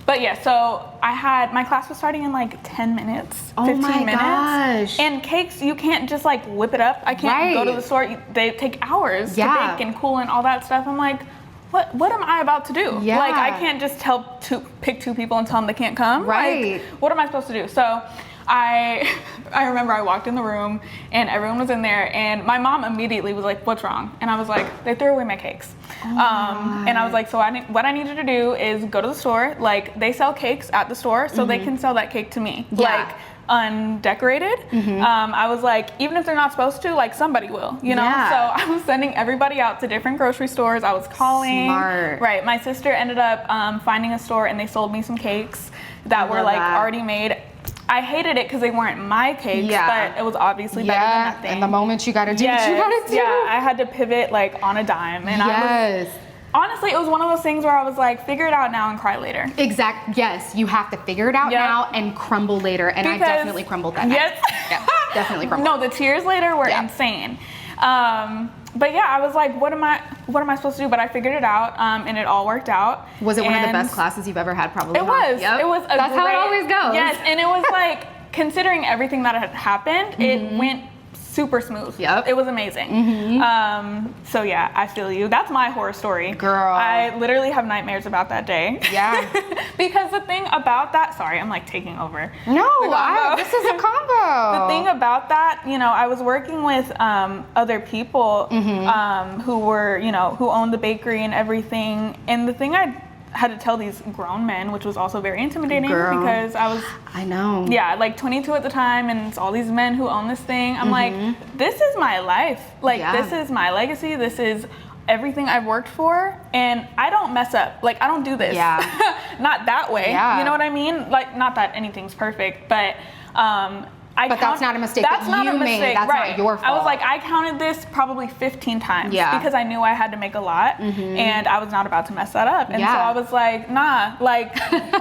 But yeah, so my class was starting in like 10 minutes, 15 minutes. Gosh. And cakes, you can't just like whip it up. I can't go to the store. They take hours to bake and cool and all that stuff. I'm like, what am I about to do? Like, I can't just pick two people and tell them they can't come. Right. Like, what am I supposed to do? So I remember I walked in the room and everyone was in there, and my mom immediately was like, "What's wrong?" And I was like, "They threw away my cakes." And I was like, "So what I need you to do is go to the store. Like, they sell cakes at the store, so they can sell that cake to me." Yeah. Like, undecorated. I was like, even if they're not supposed to, like, somebody will, you know? Yeah. So I was sending everybody out to different grocery stores. I was calling. Smart. Right. My sister ended up finding a store, and they sold me some cakes that were like already made. I hated it because they weren't my cakes, but it was obviously better than nothing. In the moment you gotta do what you gotta do. Yeah, I had to pivot like on a dime. And honestly, it was one of those things where I was like, figure it out now and cry later. Yes, you have to figure it out now and crumble later. And I definitely crumbled that night. Yeah, definitely crumbled. No, the tears later were insane. But yeah, I was like, what am I supposed to do? But I figured it out, and it all worked out. Was it one of the best classes you've ever had? Probably. It was. Yep. It was. That's how it always goes. Yes, and it was like, considering everything that had happened, it went super smooth. Yep. It was amazing. So yeah, I feel you. That's my horror story. Girl. I literally have nightmares about that day. Yeah. Because the thing about that, sorry, I'm like taking over. No, this is a combo. The thing about that, you know, I was working with other people who were, you know, who owned the bakery and everything. And the thing I had to tell these grown men, which was also very intimidating because I know. Yeah, like 22 at the time, and it's all these men who own this thing. I'm like, this is my life. Like, this is my legacy. This is everything I've worked for, and I don't mess up. Like, I don't do this. Yeah. Not that way. Yeah. You know what I mean? Like, not that anything's perfect, but that's not a mistake that you made. That's not your fault. I was like, I counted this probably 15 times because I knew I had to make a lot, and I was not about to mess that up. And so I was like, nah, like,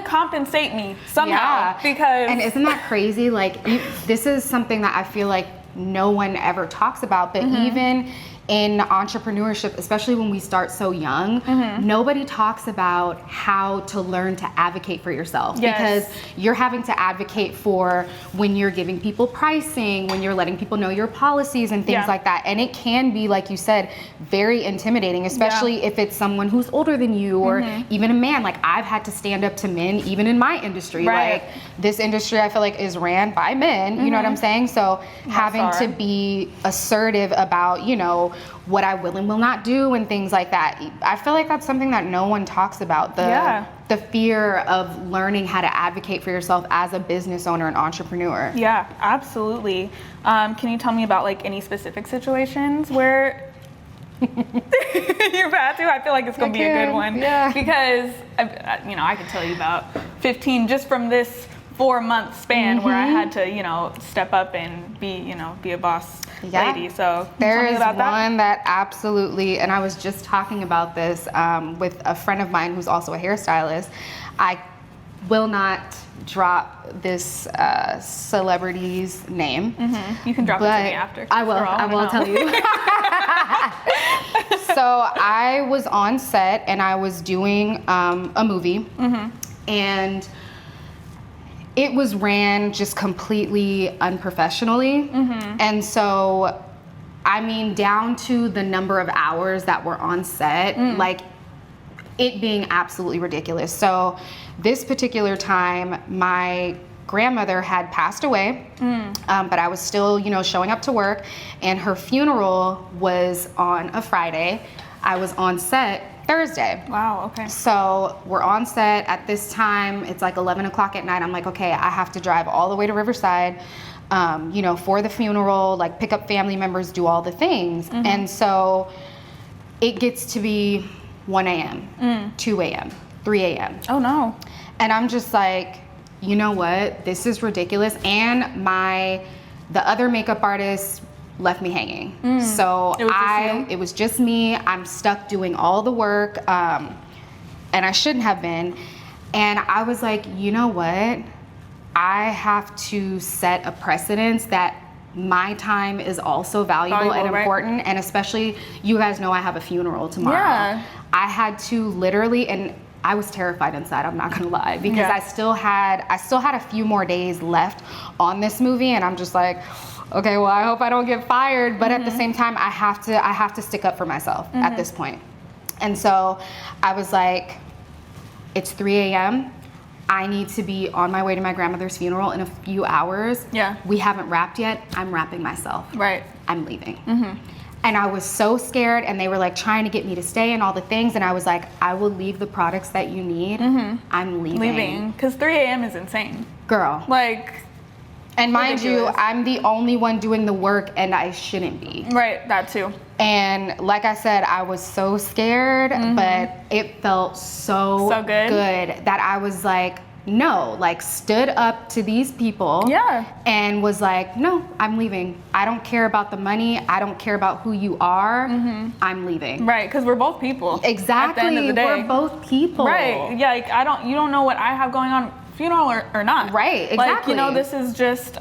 compensate me somehow. Because and isn't that crazy? Like, this is something that I feel like no one ever talks about, but even in entrepreneurship, especially when we start so young, nobody talks about how to learn to advocate for yourself. Because you're having to advocate for when you're giving people pricing, when you're letting people know your policies and things like that. And it can be, like you said, very intimidating, especially if it's someone who's older than you or even a man. Like, I've had to stand up to men even in my industry. Like, this industry I feel like is ran by men, you know what I'm saying? So having to be assertive about, you know, what I will and will not do and things like that. I feel like that's something that no one talks about. The fear of learning how to advocate for yourself as a business owner and entrepreneur. Yeah, absolutely. Can you tell me about like any specific situations where you've had to? I feel like it's going to be a good one. Yeah. Because, you know, I could tell you about 15 just from this 4-month span where I had to, you know, step up and be a boss lady. So there is one that absolutely, and I was just talking about this with a friend of mine who's also a hairstylist. I will not drop this celebrity's name. You can drop it to me after. I will tell you. So I was on set and I was doing a movie, and it was ran just completely unprofessionally. And so, I mean, down to the number of hours that were on set, like, it being absolutely ridiculous. So this particular time, my grandmother had passed away, but I was still, you know, showing up to work, and her funeral was on a Friday. I was on set Thursday. Wow, okay. So we're on set at this time. It's like 11 o'clock at night. I'm like, okay, I have to drive all the way to Riverside, you know, for the funeral, like pick up family members, do all the things. And so it gets to be 1 a.m., 2 a.m., 3 a.m. Oh no. And I'm just like, you know what? This is ridiculous. And the other makeup artist left me hanging. So it was just me. I'm stuck doing all the work, and I shouldn't have been. And I was like, you know what? I have to set a precedence that my time is also valuable and important. Right? And especially, you guys know I have a funeral tomorrow. Yeah. I had to literally, and I was terrified inside, I'm not gonna lie, because I still had a few more days left on this movie, and I'm just like, okay, well, I hope I don't get fired, but at the same time, I have to stick up for myself at this point. And so I was like, it's 3 a.m., I need to be on my way to my grandmother's funeral in a few hours. Yeah. We haven't wrapped yet. I'm wrapping myself. Right. I'm leaving. And I was so scared, and they were like trying to get me to stay and all the things, and I was like, I will leave the products that you need. I'm leaving. Because 3 a.m. is insane. Girl. Like, and mind ridiculous. you, I'm the only one doing the work, and I shouldn't be. Right, that too. And like I said, I was so scared, but it felt so good that I was like, no, like stood up to these people and was like, no, I'm leaving. I don't care about the money. I don't care about who you are. I'm leaving. Right, because we're both people. Exactly. At the end of the day. We're both people. Right. Yeah, like you don't know what I have going on, funeral or not. Right, exactly. Like, you know, this is just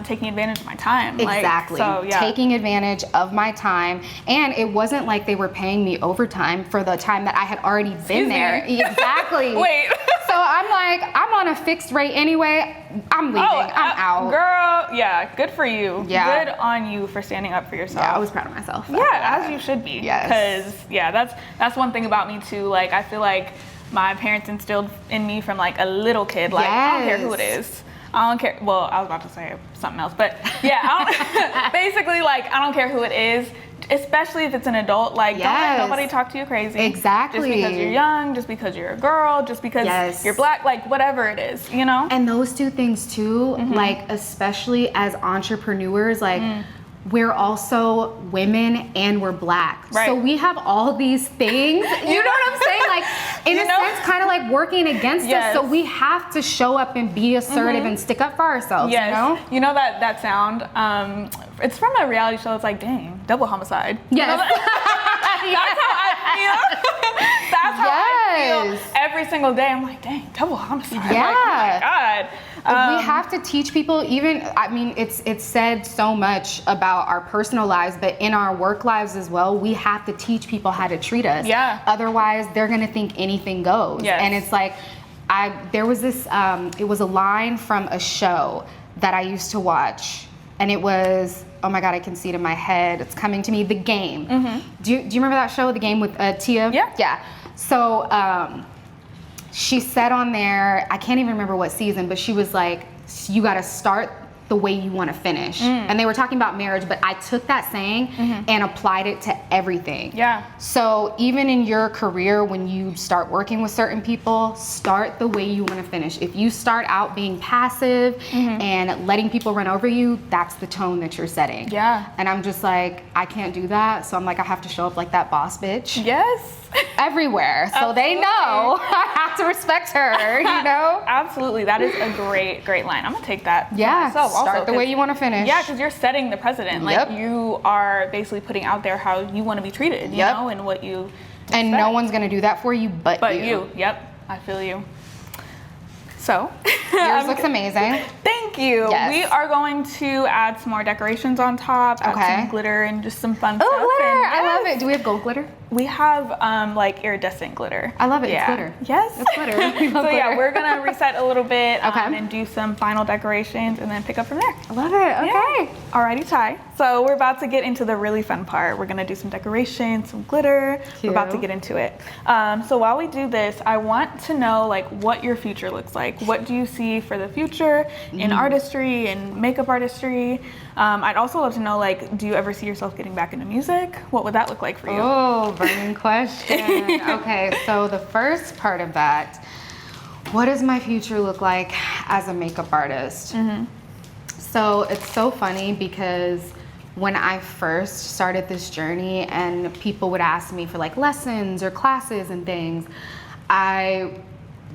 taking advantage of my time. Exactly. Like, so, yeah. Taking advantage of my time. And it wasn't like they were paying me overtime for the time that I had already been there. Exactly. Wait. So I'm like, I'm on a fixed rate anyway. I'm leaving. I'm out. Girl, yeah, good for you. Yeah. Good on you for standing up for yourself. Yeah, I was proud of myself. Yeah, as you should be. Yes. Because, yeah, that's one thing about me too. Like, I feel like my parents instilled in me from like a little kid, like, I don't care who it is. I don't care. Well, I was about to say something else, but yeah, basically, like, I don't care who it is, especially if it's an adult. Like, don't let nobody talk to you crazy. Exactly. Just because you're young, just because you're a girl, just because you're black, like, whatever it is, you know? And those two things too, like, especially as entrepreneurs, like, we're also women and we're black. Right. So we have all these things, you know what I'm saying? Like, in a sense, kind of like working against us. So we have to show up and be assertive and stick up for ourselves, you know? You know that sound? It's from a reality show. It's like, dang, double homicide. Yes. You know that's how I feel. That's how I feel every single day. I'm like, dang, double homicide. Yeah. Like, oh my God. We have to teach people, even, I mean, it's said so much about our personal lives, but in our work lives as well, we have to teach people how to treat us. Yeah. Otherwise, they're going to think anything goes. Yes. And it's like, there was this, it was a line from a show that I used to watch, and it was, oh my God, I can see it in my head. It's coming to me, The Game. Do you remember that show, The Game with Tia? Yeah. Yeah. So, she said on there, I can't even remember what season, but she was like, you got to start the way you want to finish. And they were talking about marriage, but I took that saying and applied it to everything. Yeah. So even in your career, when you start working with certain people, start the way you want to finish. If you start out being passive and letting people run over you, that's the tone that you're setting. Yeah. And I'm just like, I can't do that. So I'm like, I have to show up like that boss bitch. Yes. Everywhere. So they know I have to respect her, you know? Absolutely. That is a great line. I'm going to take that. Yeah. For myself Start also, the way you want to finish. Yeah, because you're setting the precedent. Like, you are basically putting out there how you want to be treated, you know, and what you expect. And no one's going to do that for you but you. Yep. I feel you. So. Yours looks amazing. Thank you. Yes. We are going to add some more decorations on top, add some glitter and just some fun stuff. Oh, glitter. And I love it. Do we have gold glitter? We have like iridescent glitter. I love it. It's glitter. Yes. It's glitter. We love so glitter. yeah, we're gonna reset a little bit and do some final decorations and then pick up from there. I love it. Okay. Yeah. Alrighty, Ty. So we're about to get into the really fun part. We're gonna do some decorations, some glitter. Cute. We're about to get into it. So while we do this, I want to know like what your future looks like. What do you see for the future in artistry and makeup artistry? I'd also love to know, like, do you ever see yourself getting back into music? What would that look like for you? Oh, burning question. Okay, so the first part of that, what does my future look like as a makeup artist? So it's so funny because when I first started this journey and people would ask me for like lessons or classes and things, I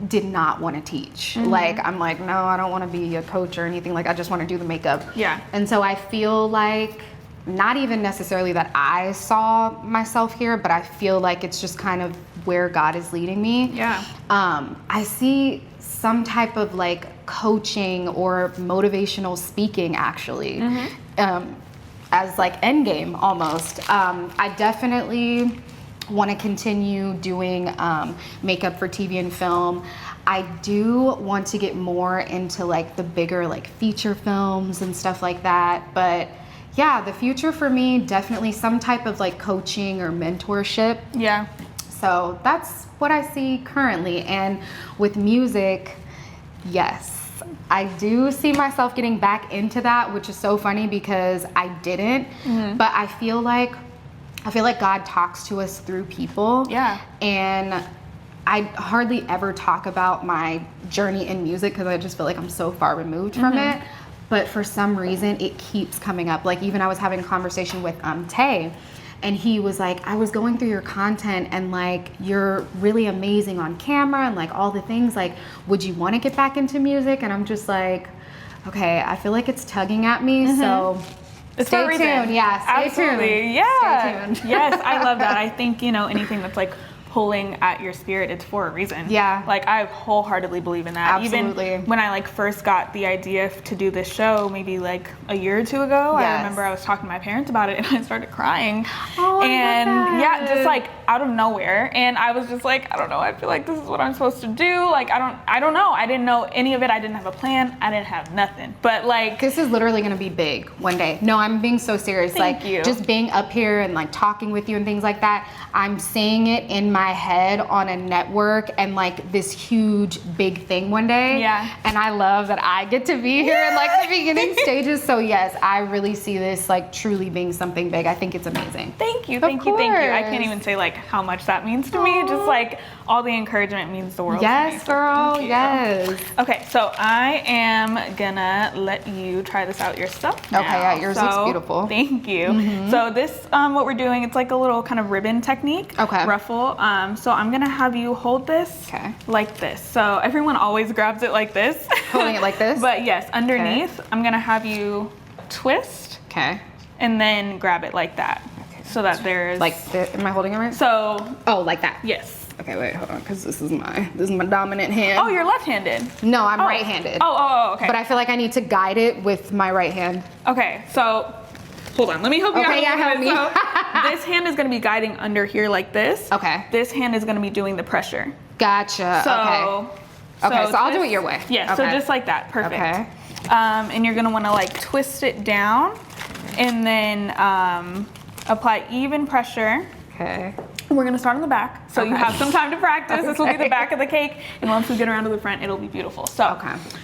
did not want to teach. Like, I'm like, no, I don't want to be a coach or anything. Like, I just want to do the makeup. Yeah. And so I feel like, not even necessarily that I saw myself here, but I feel like it's just kind of where God is leading me. Yeah. I see some type of like coaching or motivational speaking actually, as like end game almost. I definitely want to continue doing makeup for TV and film. I do want to get more into like the bigger like feature films and stuff like that. But yeah, the future for me, definitely some type of like coaching or mentorship. Yeah. So that's what I see currently. And with music, Yes. I do see myself getting back into that, which is so funny because I didn't, but I feel like God talks to us through people. Yeah. And I hardly ever talk about my journey in music because I just feel like I'm so far removed from it. But for some reason, it keeps coming up. Like even I was having a conversation with Tay, and he was like, I was going through your content and like, you're really amazing on camera and like all the things, like, would you want to get back into music? And I'm just like, okay, I feel like it's tugging at me. So it's stay tuned. Yeah, stay Absolutely. tuned. Yeah. Stay tuned. Yes, I love that. I think, you know, anything that's like pulling at your spirit, it's for a reason. Yeah. Like I wholeheartedly believe in that. Absolutely. Even when I like first got the idea to do this show, maybe like a year or two ago, I remember I was talking to my parents about it and I started crying. Oh, and yeah, just like out of nowhere. And I was just like, I don't know, I feel like this is what I'm supposed to do. Like I don't know. I didn't know any of it. I didn't have a plan. I didn't have nothing. But like this is literally gonna be big one day. No, I'm being so serious. Thank you. Just being up here and like talking with you and things like that, I'm seeing it in my head on a network and like this huge big thing one day. Yeah. And I love that I get to be here in like the beginning stages. So yes, I really see this like truly being something big. I think it's amazing. Thank you. Of Thank you. I course. can't even say like how much that means to me. Just like all the encouragement means the world to me. Yes, So girl. thank you. Yes. Okay, so I am gonna let you try this out yourself now. Okay, yeah, yours looks beautiful. Thank you. So this, what we're doing, it's like a little kind of ribbon technique. Okay. Ruffle. So I'm gonna have you hold this like this. So everyone always grabs it like this. Holding it like this? But yes, underneath, I'm gonna have you twist Okay. and then grab it like that. So that there's Like, am I holding it right? So Oh, like that. yes. Okay, wait, hold on, because this is my dominant hand. Oh, you're left-handed. No, I'm right-handed. Okay. But I feel like I need to guide it with my right hand. Okay, so hold on. Let me help you out. Okay, yeah, help me. So this hand is going to be guiding under here like this. Okay. This hand is going to be doing the pressure. Gotcha. So, Okay, so I'll do twist- it your way. Yeah, so just like that. Perfect. Okay. And you're going to want to like twist it down and then apply even pressure. Okay. We're gonna start on the back, so you have some time to practice. This will be the back of the cake, and once we get around to the front, it'll be beautiful. So,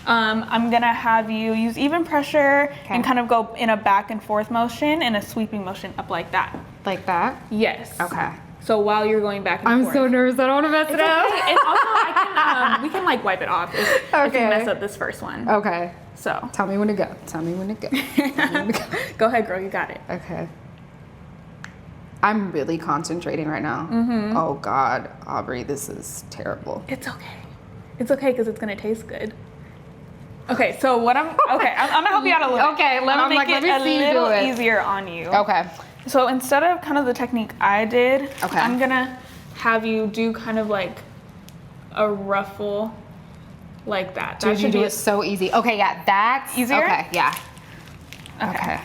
I'm gonna have you use even pressure and kind of go in a back and forth motion and a sweeping motion up like that. Like that? Yes. Okay. So while you're going back and I'm forth. so nervous. I don't want to mess it up. Okay. And also, I can we can like wipe it off if you mess up this first one. Okay. So Tell me when to go. Tell me when to go. Tell me when to go. go ahead, girl. You got it. Okay. I'm really concentrating right now. Oh God, Aubree, this is terrible. It's okay. It's okay because it's gonna taste good. Okay, so what I'm gonna help you out a little. Okay, let me make it a little do it. easier on you. Okay. So instead of kind of the technique I did, Okay. I'm gonna have you do kind of like a ruffle like that. Dude, you do it so easy. Okay, yeah, that's easier. Okay, yeah. Okay.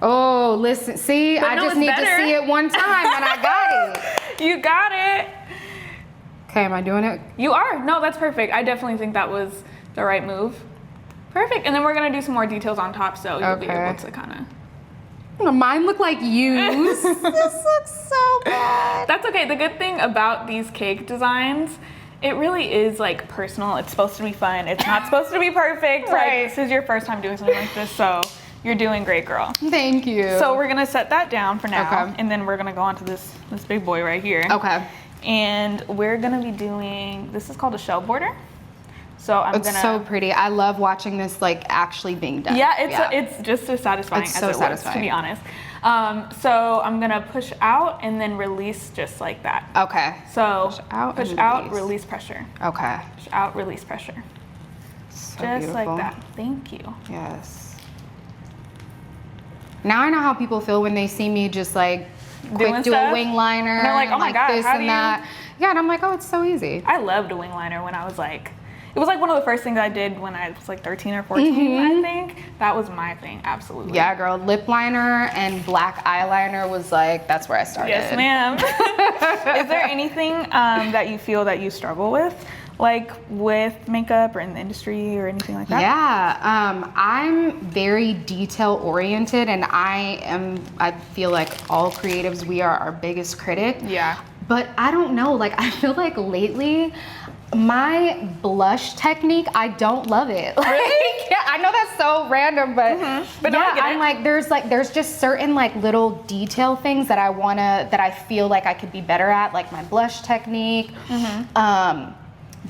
Oh, listen, see, But I no, just it's need better. to see it one time and I got it. You got it. Okay, am I doing it? You are. No, that's perfect. I definitely think that was the right move. Perfect. And then we're gonna do some more details on top, so you'll be able to kind of. Mine look like U's. This looks so bad. That's okay. The good thing about these cake designs, it really is like personal. It's supposed to be fun. It's not supposed to be perfect. Right. Like, this is your first time doing something like this, so you're doing great, girl. Thank you. So we're gonna set that down for now, Okay. and then we're gonna go on to this big boy right here. Okay. And we're gonna be doing, this is called a shell border. So It's so pretty. I love watching this like actually being done. Yeah, it's just as satisfying It's as so it looks, to be honest. So I'm gonna push out and then release just like that. Okay. So Push out and release. release pressure. Okay. Push out, release pressure. So Just beautiful. like that. Thank you. Yes. Now I know how people feel when they see me just like quick do stuff? a wing liner. And they're like, oh my God, this how and do that. Yeah, and I'm like, oh, it's so easy. I loved a wing liner when I was like, it was like one of the first things I did when I was like 13 or 14, I think. That was my thing, absolutely. Yeah, girl, lip liner and black eyeliner was like, that's where I started. Yes, ma'am. Is there anything that you feel that you struggle with like with makeup or in the industry or anything like that? Yeah, I'm very detail oriented, and I feel like all creatives, we are our biggest critic. Yeah. But I don't know, like I feel like lately my blush technique, I don't love it. Like, Really? yeah, I know that's so random, but But no, I yeah, get I'm it. like there's just certain like little detail things that that I feel like I could be better at, like my blush technique.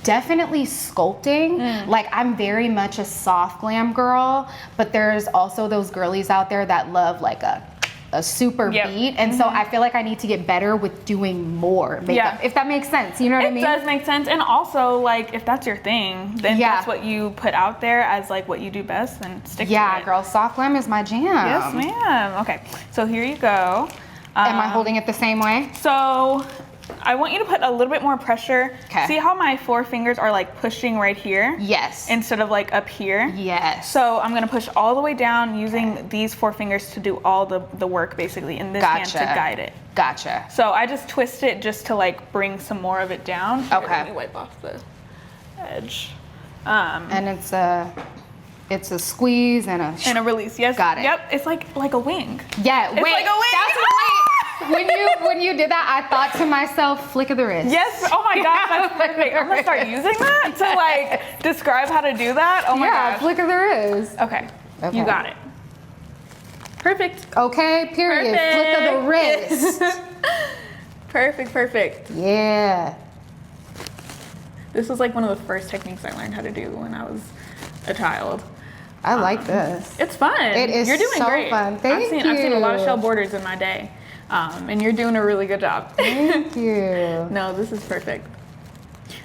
Definitely sculpting. Like I'm very much a soft glam girl, but there's also those girlies out there that love like a super beat, and so I feel like I need to get better with doing more makeup, if that makes sense. You know what I mean? It does make sense, and also like if that's your thing, then that's what you put out there as like what you do best, then stick to it. Yeah, girl, soft glam is my jam. Yes, ma'am. Okay, so here you go. Am I holding it the same way? So I want you to put a little bit more pressure. Okay. See how my 4 fingers are like pushing right here? Yes. Instead of like up here? Yes. So I'm gonna push all the way down using these 4 fingers to do all the work basically in this hand to guide it. Gotcha. So I just twist it just to like bring some more of it down. Here, Okay. let me wipe off the edge. And it's a squeeze and a release. Yes. Got it. Yep. It's like a wing. Yeah. It's wait. like a wing. That's what, when you did that, I thought to myself, flick of the wrist. Yes. Oh my gosh, that's perfect. I'm gonna start using that to like describe how to do that. Oh my gosh. Flick of the wrist. Okay. You got it. Perfect. Okay. Period. Perfect. Flick of the wrist. Perfect. Yeah. This was like one of the first techniques I learned how to do when I was a child. I like this. It's fun. It is. You're doing so great. fun. Thank you. I've seen a lot of shell borders in my day, and you're doing a really good job. Thank you. No, this is perfect.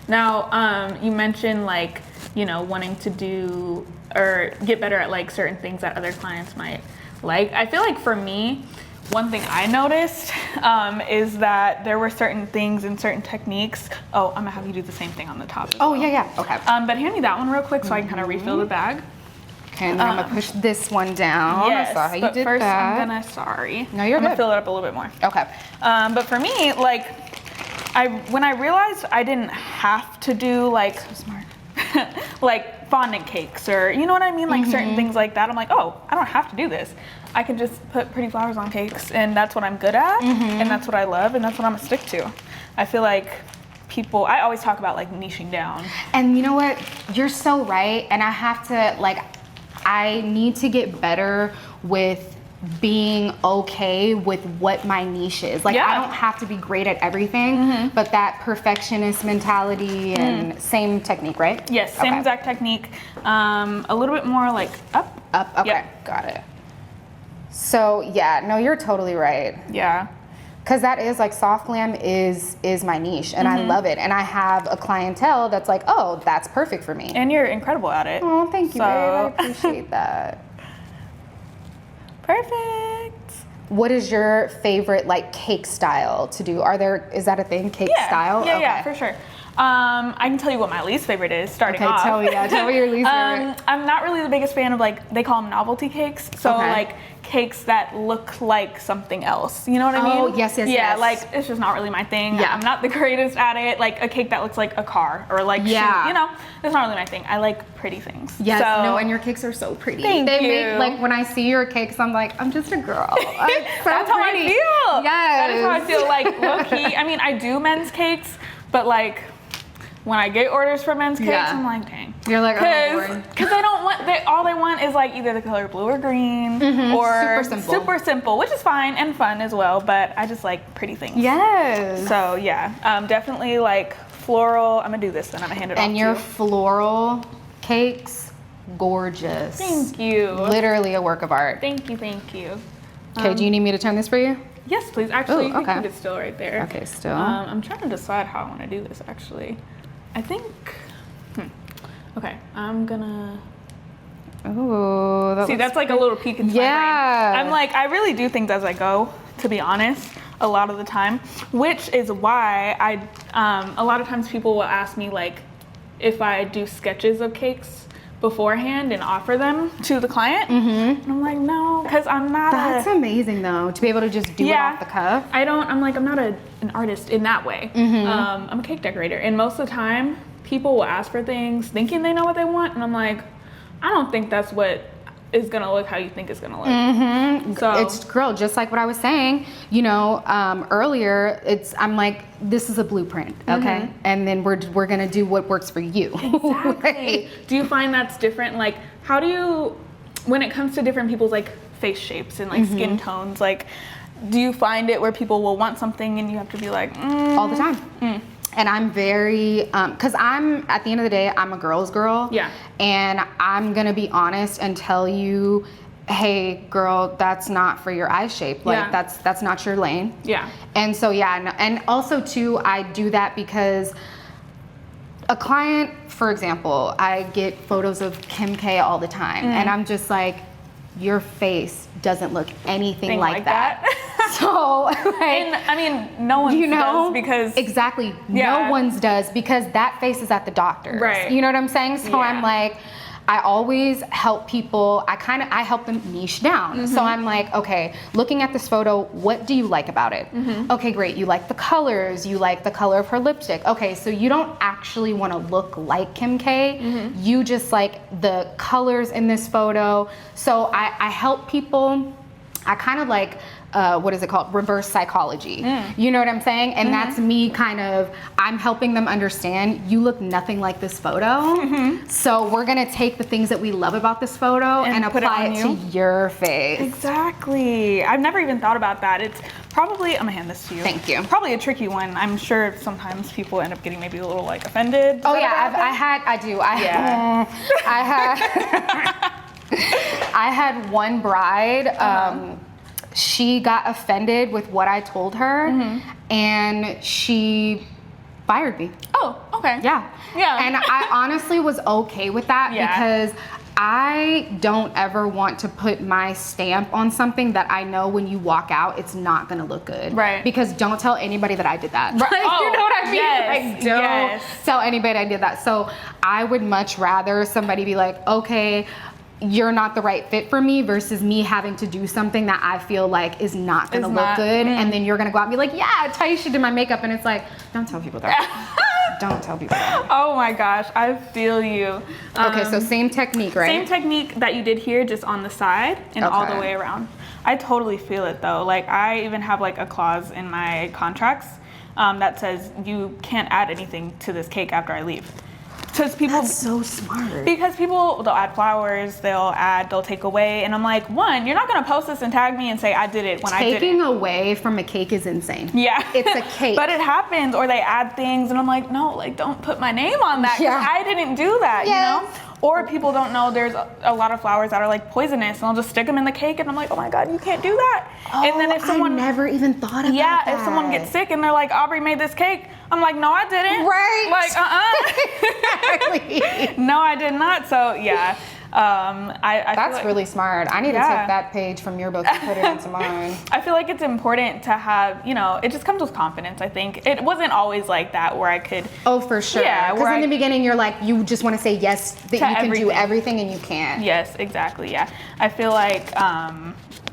Now, you mentioned like, you know, wanting to do or get better at like certain things that other clients might like. I feel like for me, one thing I noticed is that there were certain things and certain techniques. Oh, I'm gonna have you do the same thing on the top. Oh, yeah. Okay. But hand me that one real quick so I can kind of refill the bag. Okay, and then I'm gonna push this one down. Yes, I saw how you but did first that. I'm gonna, No, you're I'm gonna good. fill it up a little bit more. Okay. But for me, like, when I realized I didn't have to do like, like fondant cakes or, you know what I mean? Like certain things like that. I'm like, oh, I don't have to do this. I can just put pretty flowers on cakes, and that's what I'm good at, and that's what I love, and that's what I'm gonna stick to. I feel like I always talk about like niching down. And you know what? You're so right. And I have to, like, I need to get better with being okay with what my niche is. Like, I don't have to be great at everything, but that perfectionist mentality and same technique, right? Yes, same exact technique. A little bit more like up. Up, okay, got it. So yeah, no, you're totally right. Yeah. Cause that is like soft glam is my niche, and I love it. And I have a clientele that's like, oh, that's perfect for me. And you're incredible at it. Oh, thank you, babe. I appreciate that. Perfect. What is your favorite like cake style to do? Is that a thing? Cake style? Yeah, yeah, for sure. I can tell you what my least favorite is starting off. Tell me your least favorite. I'm not really the biggest fan of like, they call them novelty cakes. So like cakes that look like something else. You know what I mean? Oh, yes. Yeah, like it's just not really my thing. Yeah. I'm not the greatest at it. Like a cake that looks like a car or like shoe, you know, it's not really my thing. I like pretty things. Yes, so, no, and your cakes are so pretty. Thank you. Make, like when I see your cakes, I'm like, I'm just a girl. It's so That's how I pretty. feel. Yes. That is how I feel. Like low key. I mean, I do men's cakes, but like when I get orders for men's cakes, I'm like, dang. You're like, oh, because they don't want, all they want is like either the color blue or green or super simple, which is fine and fun as well. But I just like pretty things. Yes. So yeah, definitely like floral. I'm gonna do this, then I'm gonna hand it off to you. And your floral cakes, gorgeous. Thank you. Literally a work of art. Thank you, thank you. Okay, do you need me to turn this for you? Yes, please. Actually, you can keep it still right there. Okay, still. I'm trying to decide how I want to do this actually. I think, okay, I'm gonna. Oh, see, that's like a little peek into my brain. I'm like, I really do things as I go, to be honest, a lot of the time, which is why a lot of times people will ask me like, if I do sketches of cakes beforehand and offer them to the client. And I'm like, no, because I'm not That's amazing though, to be able to just do it off the cuff. I'm not an artist in that way. I'm a cake decorator, and most of the time people will ask for things thinking they know what they want, and I'm like, I don't think that's what is gonna look how you think it's gonna look. So It's, girl, just like what I was saying, you know, earlier, I'm like, this is a blueprint, okay? And then we're gonna do what works for you. exactly. Do you find that's different? Like, how do you, when it comes to different people's like face shapes and like skin tones, like, do you find it where people will want something and you have to be like, All the time. And I'm very, cause at the end of the day, I'm a girl's girl. Yeah. And I'm gonna be honest and tell you, hey girl, that's not for your eye shape. Like that's not your lane. Yeah. And so, and also too, I do that because a client, for example, I get photos of Kim K all the time and I'm just like, your face doesn't look anything like that. So, like, and I mean, no one's does because exactly, no one's does because that face is at the doctor's. Right. You know what I'm saying? So I'm like, I always help people. I help them niche down. So I'm like, okay, looking at this photo, what do you like about it? Okay, great. You like the colors. You like the color of her lipstick. Okay, so you don't actually want to look like Kim K. You just like the colors in this photo. So I help people. I kind of like, what is it called? Reverse psychology. You know what I'm saying? And that's me kind of, I'm helping them understand you look nothing like this photo. So we're going to take the things that we love about this photo and apply it to your face. Exactly. I've never even thought about that. It's probably, I'm gonna hand this to you. Thank you. Probably a tricky one. I'm sure sometimes people end up getting maybe a little like offended. Oh yeah, I had one bride, she got offended with what I told her and she fired me. Oh, okay. Yeah. And I honestly was okay with that because I don't ever want to put my stamp on something that I know when you walk out, it's not gonna look good. Right. Because don't tell anybody that I did that. Right. Like, you know what I mean? Yes. Like, don't tell anybody I did that. So I would much rather somebody be like, okay, you're not the right fit for me versus me having to do something that I feel like is not gonna look good. And then you're gonna go out and be like, yeah, Tiesha did my makeup. And it's like, don't tell people that. Don't tell people that. Oh my gosh, I feel you. Okay, so same technique, right? Same technique that you did here, just on the side and all the way around. I totally feel it though. Like I even have like a clause in my contracts that says you can't add anything to this cake after I leave. Because people, that's so smart. Because people, they'll add flowers, they'll take away, and I'm like, one, you're not gonna post this and tag me and say I did it when I did it. Taking away from a cake is insane. Yeah, it's a cake. But it happens, or they add things, and I'm like, no, like don't put my name on that because I didn't do that, you know. Or people don't know there's a lot of flowers that are like poisonous, and I'll just stick them in the cake, and I'm like, oh my god, you can't do that. Oh, and then if someone I never even thought about that. Yeah, if someone gets sick and they're like, Aubree made this cake, I'm like, no, I didn't. Right. Like, exactly. No, I did not. So yeah. That's really smart. I need to take that page from your book and put it into mine. I feel like it's important to have, you know, it just comes with confidence, I think. It wasn't always like that where I could. Oh, for sure. Yeah. Because in the beginning, you're like, you just want to say yes, that you can do everything and you can't. Yes, exactly. Yeah. I feel like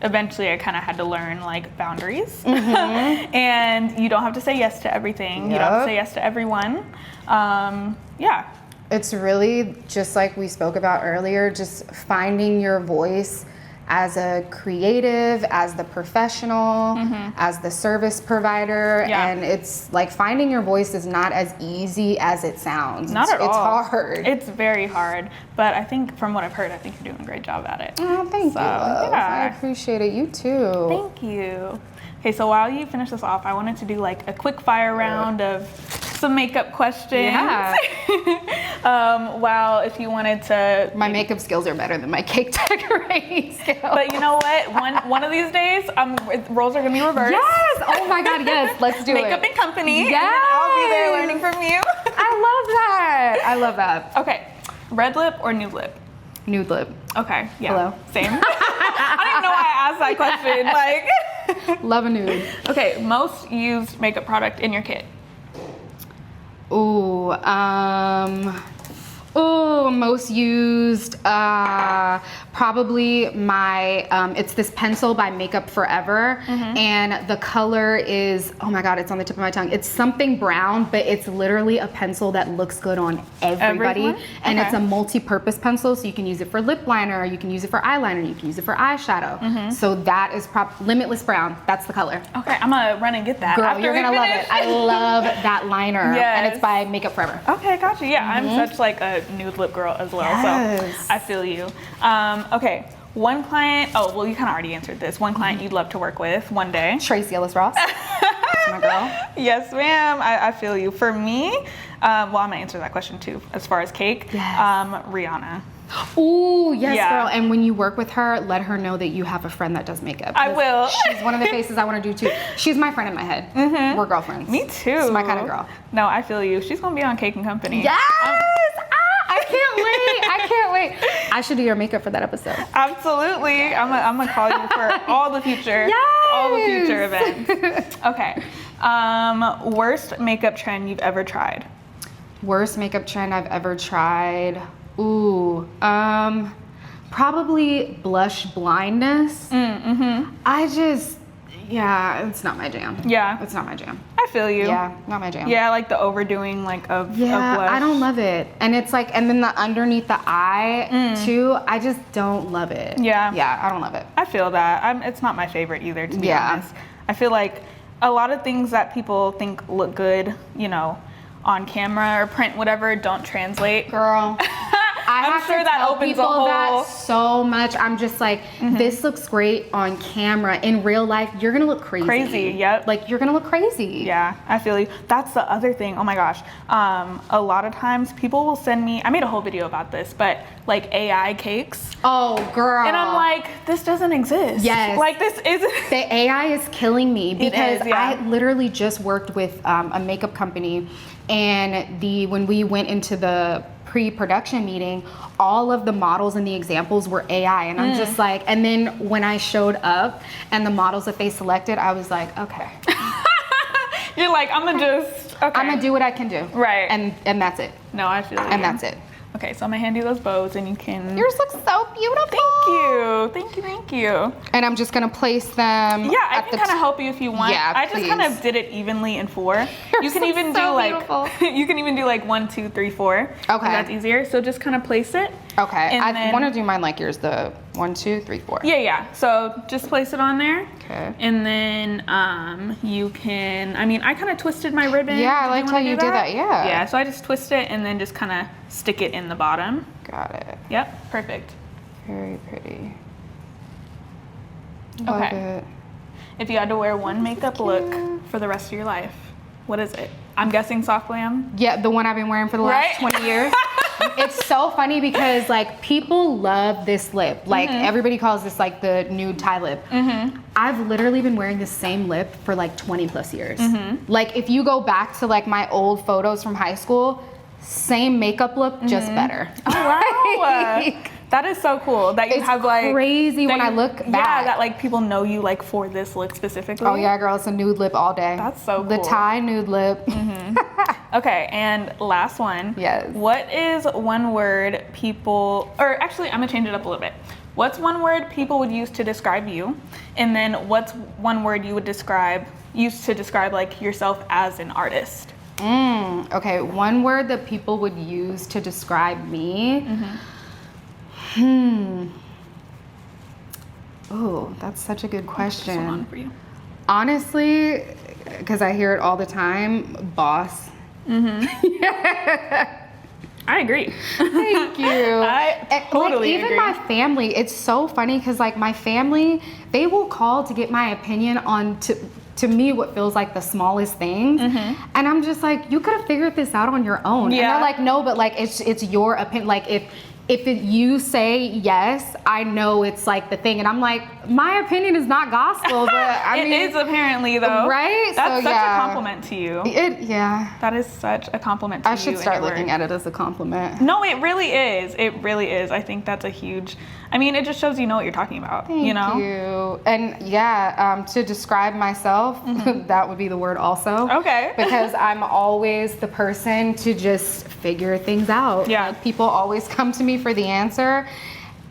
eventually I kind of had to learn like boundaries. And you don't have to say yes to everything. You don't have to say yes to everyone. Yeah. It's really just like we spoke about earlier, just finding your voice as a creative, as the professional, as the service provider. And it's like finding your voice is not as easy as it sounds. Not at all. It's hard. It's very hard. But I think from what I've heard, I think you're doing a great job at it. Oh, thank you. I appreciate it. You too. Thank you. Okay, so while you finish this off, I wanted to do like a quick fire round of some makeup questions. Yeah. Well, if you wanted to. My makeup skills are better than my cake decorating skills. But you know what? One of these days, roles are gonna be reversed. Yes. Oh my God. Yes. Let's do Makeup it. and company. Yes. And I'll be there learning from you. I love that. Okay. Red lip or nude lip? Nude lip. Okay. Yeah. Hello. Same. I don't even know why I asked that question. Like. Love a nude. Okay. Most used makeup product in your kit. I'm most used, probably my, it's this pencil by Makeup Forever. And the color is, oh my God, it's on the tip of my tongue. It's something brown, but it's literally a pencil that looks good on everybody. Everyone? And it's a multi-purpose pencil, so you can use it for lip liner, you can use it for eyeliner, you can use it for eyeshadow. So that is Limitless Brown. That's the color. Okay, I'm gonna run and get that. Girl, after you're gonna love it. I love that liner. And it's by Makeup Forever. Okay, gotcha. Yeah, I'm such like a nude lip girl as well, so I feel you. Okay, one client, oh, well, you kind of already answered this. One client you'd love to work with one day. Tracy Ellis Ross. That's my girl. Yes, ma'am. I feel you. For me, well, I'm gonna answer that question too. As far as cake, Rihanna. Ooh, yes, girl. And when you work with her, let her know that you have a friend that does makeup. I will. She's one of the faces I want to do too. She's my friend in my head. We're girlfriends. Me too. She's my kind of girl. No, I feel you. She's gonna be on Cake and Company. Yes! I can't wait. I can't wait. I should do your makeup for that episode. Absolutely. I'm gonna call you for all the future events. Okay. Worst makeup trend you've ever tried? Worst makeup trend I've ever tried. Ooh, probably blush blindness. It's not my jam. Yeah. It's not my jam. I feel you. Yeah, not my jam. Yeah, like the overdoing of blush. I don't love it. And it's like, and then the underneath the eye too, I just don't love it. Yeah. Yeah, I don't love it. I feel that. It's not my favorite either, to be honest. I feel like a lot of things that people think look good, you know, on camera or print, whatever, don't translate. Girl. I'm sure that opens a whole... that so much. I'm just like, this looks great on camera. In real life, you're gonna look crazy. Crazy, yep. Like, you're gonna look crazy. Yeah, I feel you. That's the other thing. Oh my gosh. A lot of times people will send me, I made a whole video about this, but like AI cakes. Oh, girl. And I'm like, this doesn't exist. Yes. Like, this isn't. The AI is killing me because It is, yeah. I literally just worked with a makeup company, and when we went into the pre-production meeting, all of the models and the examples were AI, and I'm just like, and then when I showed up and the models that they selected, I was like, okay. You're like, I'm gonna do what I can do. Right. And that's it. No, I feel you. And that's it. Okay, so I'm gonna hand you those bows and you can... Yours look so beautiful. Thank you. Thank you, thank you. And I'm just gonna place them. Yeah, I can kind of help you if you want. Yeah, I just kind of did it evenly in 4. You can even do like, you can even do like 1, 2, 3, 4. Okay. That's easier. So just kind of place it. Okay. I want to do mine like yours, the 1, 2, 3, 4. Yeah. So just place it on there. Okay. And then you can, I mean, I kind of twisted my ribbon. Yeah, I liked how you did that. Yeah. Yeah, so I just twist it and then just kind of stick it in the bottom. Got it. Yep, perfect. Very pretty. Okay. Love it. If you had to wear one makeup look for the rest of your life, what is it? I'm guessing Soft Glam. Yeah, the one I've been wearing for the last 20 years. It's so funny because like people love this lip. Like everybody calls this like the nude tie lip. I've literally been wearing the same lip for like 20 plus years. Like if you go back to like my old photos from high school, same makeup look, just better. Oh, wow. That is so cool that you have like crazy when I look back. Yeah, that like people know you like for this look specifically. Oh yeah, girl, it's a nude lip all day. That's so cool. The tie nude lip. Okay, and last one. Yes. What is one word people, or actually I'm gonna change it up a little bit. What's one word people would use to describe you? And then what's one word you would use to describe like yourself as an artist? Okay, one word that people would use to describe me. Oh, that's such a good question. What's on for you? Honestly, because I hear it all the time, boss. I agree. Thank you. I totally even agree. my family, it's so funny because like my family, they will call to get my opinion on to me what feels like the smallest things, and I'm just like, you could have figured this out on your own. And they're like, no, but like it's your opinion. Like if you say yes, I know it's like the thing, and I'm like, my opinion is not gospel, but I mean. It is apparently, though. Right? That's such a compliment to you. Yeah. That is such a compliment to you. I should start looking at it as a compliment. No, it really is. It really is. I think that's a huge, I mean, it just shows you know what you're talking about. Thank you. And yeah, to describe myself, that would be the word also. Okay. Because I'm always the person to just figure things out. Yeah. Like, people always come to me for the answer.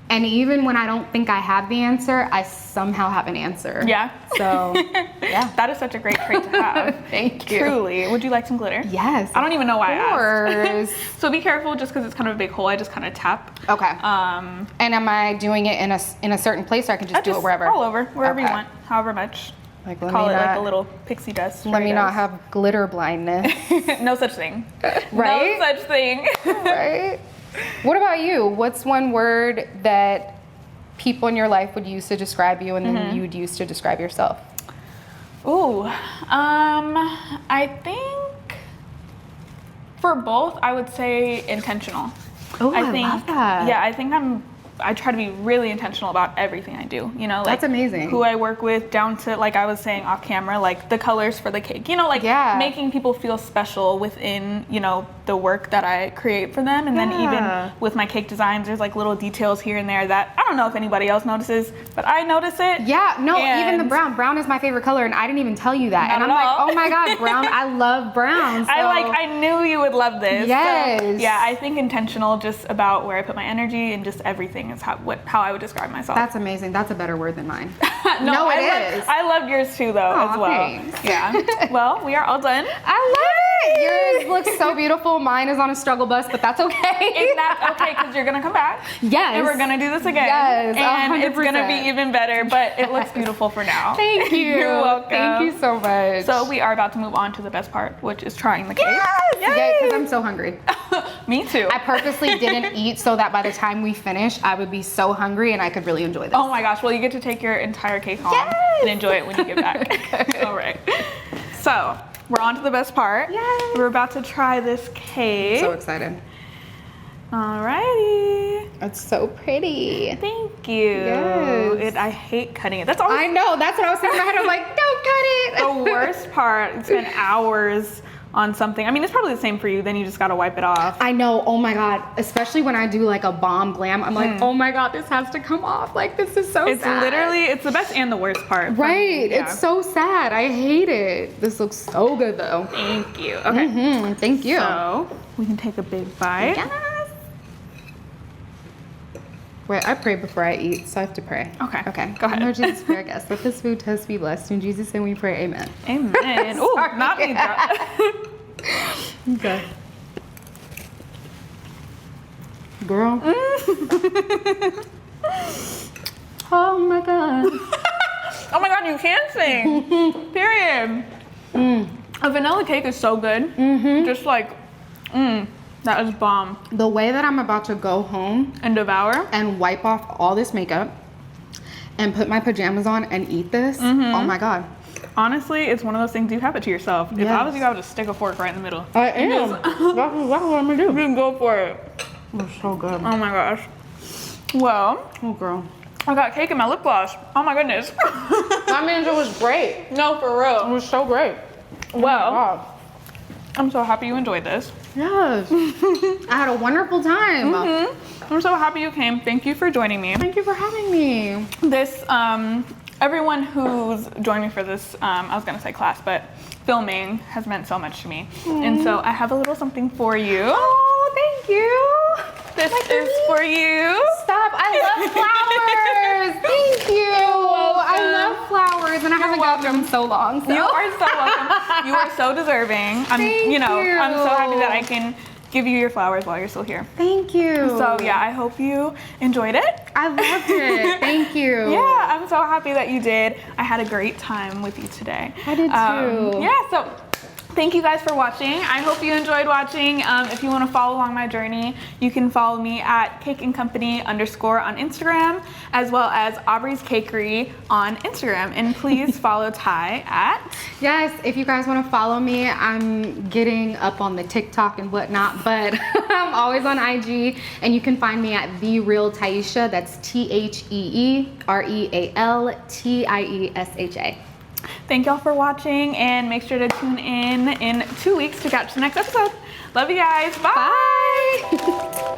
And even when I don't think I have the answer, I somehow have an answer. Yeah. So, yeah. That is such a great trait to have. Thank you. Truly. Would you like some glitter? Yes. I don't even know why I asked. So be careful, just because it's kind of a big hole. I just kind of tap. Okay. And am I doing it in a certain place, or I can just do it wherever? All over, wherever you Okay. want, however much. Like, Call it like a little pixie dust. Let me not have glitter blindness. No such thing. Right? No such thing. Right? What about you? What's one word that people in your life would use to describe you, and then you would use to describe yourself? Ooh, I think for both, I would say intentional. Oh, I love that. Yeah, I think I try to be really intentional about everything I do. You know, like That's amazing. Who I work with, down to, like I was saying off camera, like the colors for the cake. You know, like making people feel special within, you know, the work that I create for them. And then even with my cake designs, there's like little details here and there that I don't know if anybody else notices, but I notice it. Yeah, no, even the brown. Brown is my favorite color, and I didn't even tell you that. Not and I'm at like, all. oh my God, brown. I love brown. So. I knew you would love this. Yes. So, yeah, I think intentional just about where I put my energy, and just everything is how I would describe myself. That's amazing. That's a better word than mine. No, it is. I loved yours too, though, as well. Thanks. Yeah. Well, we are all done. I love it. Yours looks so beautiful. Mine is on a struggle bus, but that's okay. Is that okay? Because you're gonna come back. Yes. And we're gonna do this again. Yes. And 100%. it's gonna be even better, but it looks beautiful for now. Thank you. You're welcome. Thank you so much. So we are about to move on to the best part, which is trying the cake. Yes. Yeah, because I'm so hungry. Me too. I purposely didn't eat so that by the time we finish, I would be so hungry and I could really enjoy this. Oh my gosh, well, you get to take your entire cake home and enjoy it when you get back. All right. So, we're on to the best part. Yay. We're about to try this cake. So excited. Alrighty. It's so pretty. Thank you. Yes. I hate cutting it. That's always I know, that's what I was thinking in my head. I'm like, don't cut it. the worst part. It's been hours on something. I mean, it's probably the same for you. Then you just gotta wipe it off. I know. Oh my God. Especially when I do like a bomb glam, I'm like, oh my God, this has to come off. Like, this is so It's sad. literally, it's the best and the worst part. Right. Yeah. It's so sad. I hate it. This looks so good though. Thank you. Okay. Thank you. So, we can take a big bite. Yes. Wait, I pray before I eat, so I have to pray. Okay. Okay. Go ahead. Lord Jesus, pray, guest. Let this food test be blessed. In Jesus' name we pray. Amen. Amen. Oh, Sorry. not me. Okay. Girl. Oh my God. Oh my God, you can sing. Period. A vanilla cake is so good. Just like, that is bomb. The way that I'm about to go home And devour. and wipe off all this makeup and put my pajamas on and eat this, oh my God. Honestly, it's one of those things you have it to yourself. If I was you, I would just stick a fork right in the middle. I am. That's exactly what I'm gonna do. You can go for it. It's so good. Oh my gosh. Well, Oh, girl. I got cake in my lip gloss. Oh my goodness. That means it was great. No, for It real. was so great. Well, Wow. I'm so happy you enjoyed this. Yes. I had a wonderful time. I'm so happy you came. Thank you for joining me. Thank you for having me. This, everyone who's joined me for this, I was gonna say class, but filming has meant so much to me. And so I have a little something for you. Oh, thank you. This is for you. Stop. I love flowers. Thank you. I love flowers, and I haven't gotten them in so long. So. You are so welcome. You are so deserving. I'm so happy that I can give you your flowers while you're still here. Thank you. So yeah, I hope you enjoyed it. I loved it. Thank you. Yeah, I'm so happy that you did. I had a great time with you today. I did too. Yeah, so thank you guys for watching. I hope you enjoyed watching. If you want to follow along my journey, you can follow me at cakeandcompany_ on Instagram, as well as Aubree's Cakery on Instagram. And please follow Ty at... Yes, if you guys want to follow me, I'm getting up on the TikTok and whatnot, but I'm always on IG, and you can find me at The Real Tiesha. That's TheeRealTiesha. Thank y'all for watching, and make sure to tune in 2 weeks to catch the next episode. Love you guys. Bye. Bye.